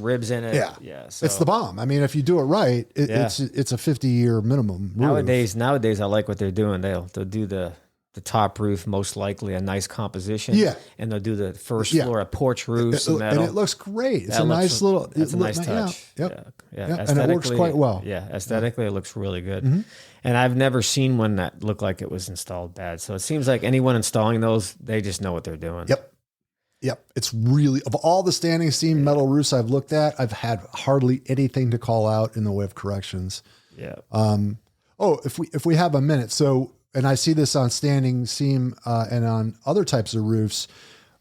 ribs in it. Yeah. So it's the bomb. I mean, if you do it right, it's a 50-year minimum. Nowadays, I like what they're doing. They'll do the top roof, most likely a nice composition. Yeah, and they'll do the first floor, a porch roof, metal, and it looks great. It's a nice touch. Yeah. And it works quite well. Yeah, aesthetically, it looks really good. And I've never seen one that looked like it was installed bad. So it seems like anyone installing those, they just know what they're doing. Yep. It's really, of all the standing seam metal roofs I've looked at, I've had hardly anything to call out in the way of corrections. Yeah. If we have a minute. So, and I see this on standing seam and on other types of roofs,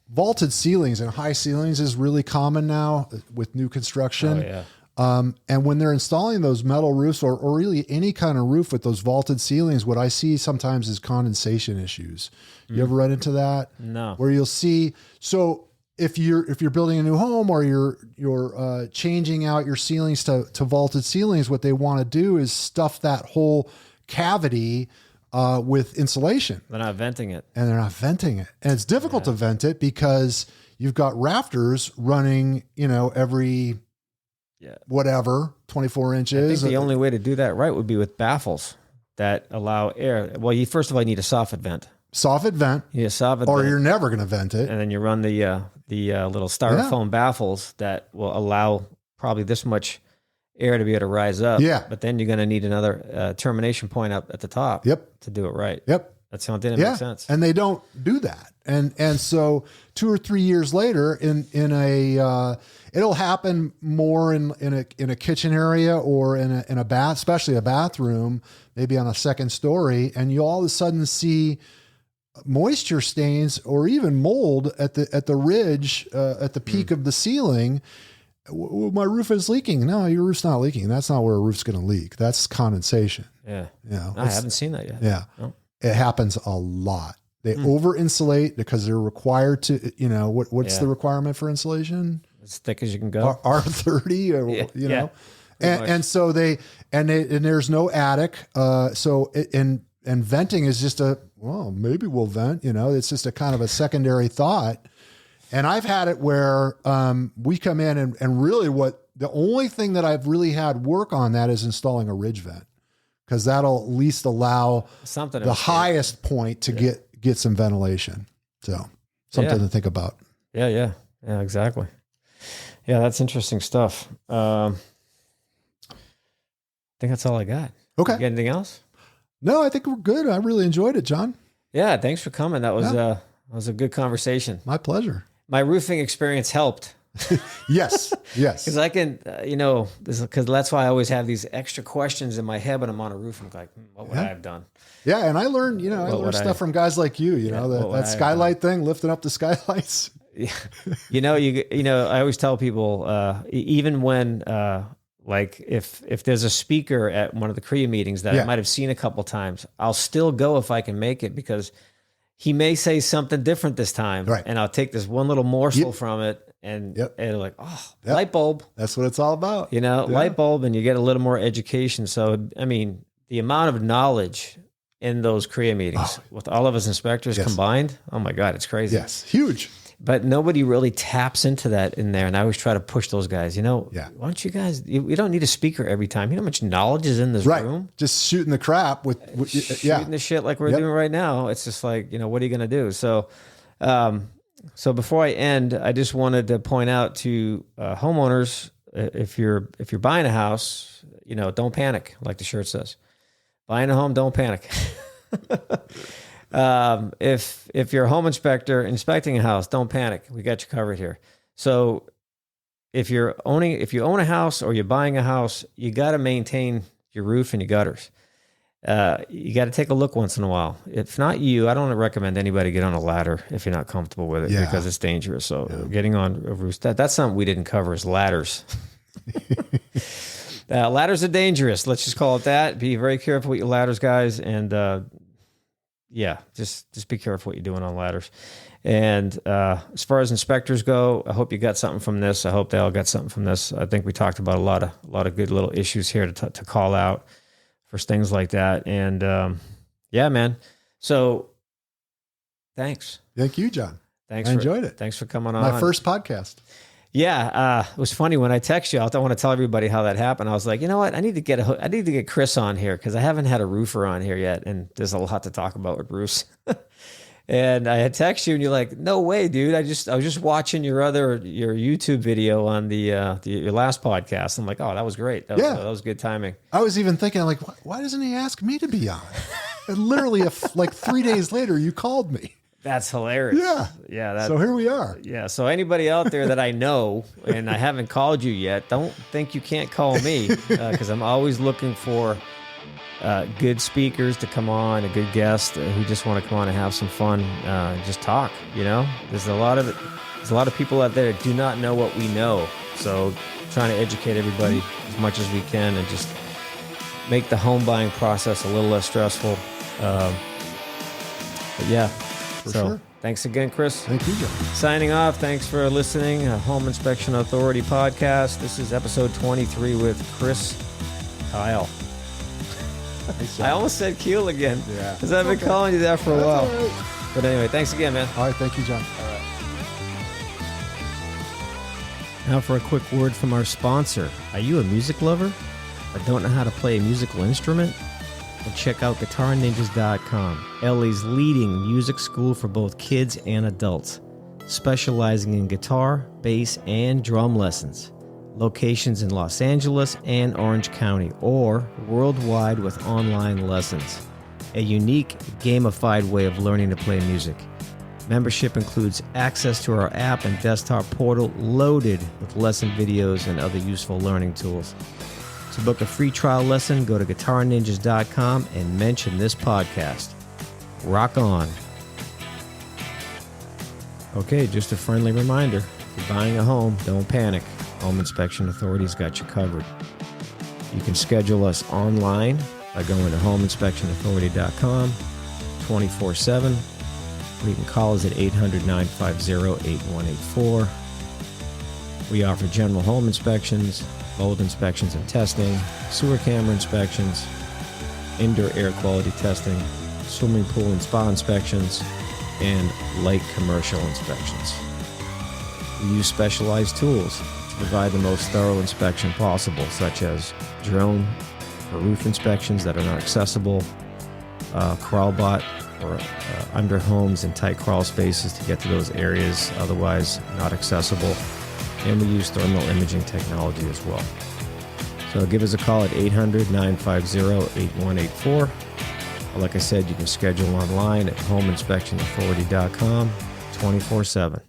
vaulted ceilings and high ceilings is really common now with new construction. Oh, yeah. And when they're installing those metal roofs or really any kind of roof with those vaulted ceilings, what I see sometimes is condensation issues. You ever run into that? No. Where you'll see, so if you're building a new home or you're changing out your ceilings to vaulted ceilings, what they want to do is stuff that whole cavity with insulation. They're not venting it. And they're not venting it. And it's difficult to vent it because you've got rafters running, every whatever, 24 inches. I think the only way to do that right would be with baffles that allow air. Well, first of all, you need a soffit vent. Soffit vent. Yeah, soffit or vent. You're never going to vent it. And then you run the little styrofoam baffles that will allow probably this much air to be able to rise up. Yeah. But then you're going to need another termination point up at the top. Yep. To do it right. Yep. That's the only thing that makes sense. And they don't do that. And so 2 or 3 years later it'll happen more in a kitchen area or in a bath, especially a bathroom, maybe on a second story. And you all of a sudden see moisture stains or even mold at the ridge, at the peak of the ceiling. My roof is leaking. No, your roof's not leaking. That's not where a roof's going to leak. That's condensation. Yeah. I haven't seen that yet. Yeah. No. It happens a lot. They over insulate because they're required to, what's the requirement for insulation? As thick as you can go. R30 or, and so there's no attic. And venting is just maybe we'll vent, it's just a kind of a secondary thought. And I've had it where, we come in and really the only thing that I've really had work on that is installing a ridge vent. Because that'll at least allow the highest point to get some ventilation. So something to think about. Yeah, exactly. Yeah, that's interesting stuff. I think that's all I got. Okay. You got anything else? No, I think we're good. I really enjoyed it, John. Yeah, thanks for coming. That was a good conversation. My pleasure. My roofing experience helped. Yes. Because I can, because that's why I always have these extra questions in my head when I'm on a roof. I'm like, what would I have done? Yeah, and I learned, I learned stuff from guys like you. That skylight thing, lifting up the skylights. Yeah. I always tell people, even when, if there's a speaker at one of the CREA meetings that I might have seen a couple times, I'll still go if I can make it because he may say something different this time, and I'll take this one little morsel from it. And it'll like, light bulb. That's what it's all about. Light bulb, and you get a little more education. So, I mean, the amount of knowledge in those CREA meetings with all of us inspectors combined, oh my God, it's crazy. Yes, huge. But nobody really taps into that in there. And I always try to push those guys, Yeah. why don't you guys, we don't need a speaker every time. You know how much knowledge is in this room? Just shooting the crap with Shooting the shit like we're doing right now. It's just like, what are you going to do? So, so before I end, I just wanted to point out to homeowners, if you're buying a house, don't panic, like the shirt says. Buying a home, don't panic. If you're a home inspector inspecting a house, don't panic. We got you covered here. So if you own a house or you're buying a house, you got to maintain your roof and your gutters. You got to take a look once in a while. If not you, I don't recommend anybody get on a ladder if you're not comfortable with it because it's dangerous. So getting on a roof, that's something we didn't cover is ladders. Ladders are dangerous. Let's just call it that. Be very careful with your ladders, guys. And, just be careful what you're doing on ladders. And as far as inspectors go, I hope you got something from this. I hope they all got something from this. I think we talked about a lot of good little issues here to call out for things like that. And man. So thanks. Thank you, John. I enjoyed it. Thanks for coming on. My first podcast. Yeah, it was funny when I text you. I don't want to tell everybody how that happened. I was like, you know what? I need to get Chris on here because I haven't had a roofer on here yet, and there's a lot to talk about with roofs. And I had texted you, and you're like, "No way, dude! I was just watching your YouTube video on your last podcast." I'm like, "Oh, that was great. That was good timing." I was even thinking, like, why doesn't he ask me to be on? And literally, like 3 days later, you called me. That's hilarious. Yeah. So here we are. Yeah. So anybody out there that I know and I haven't called you yet, don't think you can't call me because I'm always looking for good speakers to come on, a good guest who just want to come on and have some fun, just talk. There's a lot of people out there that do not know what we know. So trying to educate everybody as much as we can and just make the home buying process a little less stressful. But yeah. Sure. Thanks again, Chris. Thank you, John. Signing off. Thanks for listening. Home Inspection Authority podcast. This is episode 23 with Chris Keil. I almost said Keil again. Yeah. Because I've been calling you that for a while. Right. But anyway, thanks again, man. All right. Thank you, John. All right. Now for a quick word from our sponsor. Are you a music lover or don't know how to play a musical instrument? Well, check out guitarninjas.com, LA's leading music school for both kids and adults, specializing in guitar, bass, and drum lessons. Locations in Los Angeles and Orange County, or worldwide with online lessons. A unique, gamified way of learning to play music. Membership includes access to our app and desktop portal loaded with lesson videos and other useful learning tools. To book a free trial lesson, go to guitarninjas.com and mention this podcast. Rock on. Okay, just a friendly reminder. If you're buying a home, don't panic. Home Inspection Authority's got you covered. You can schedule us online by going to homeinspectionauthority.com 24/7. Or you can call us at 800-950-8184. We offer general home inspections, mold inspections and testing, sewer camera inspections, indoor air quality testing, swimming pool and spa inspections, and light commercial inspections. We use specialized tools to provide the most thorough inspection possible, such as drone for roof inspections that are not accessible, crawlbot or under homes in tight crawl spaces to get to those areas otherwise not accessible. And we use thermal imaging technology as well. So give us a call at 800-950-8184. Like I said, you can schedule online at homeinspectionauthority.com 24/7.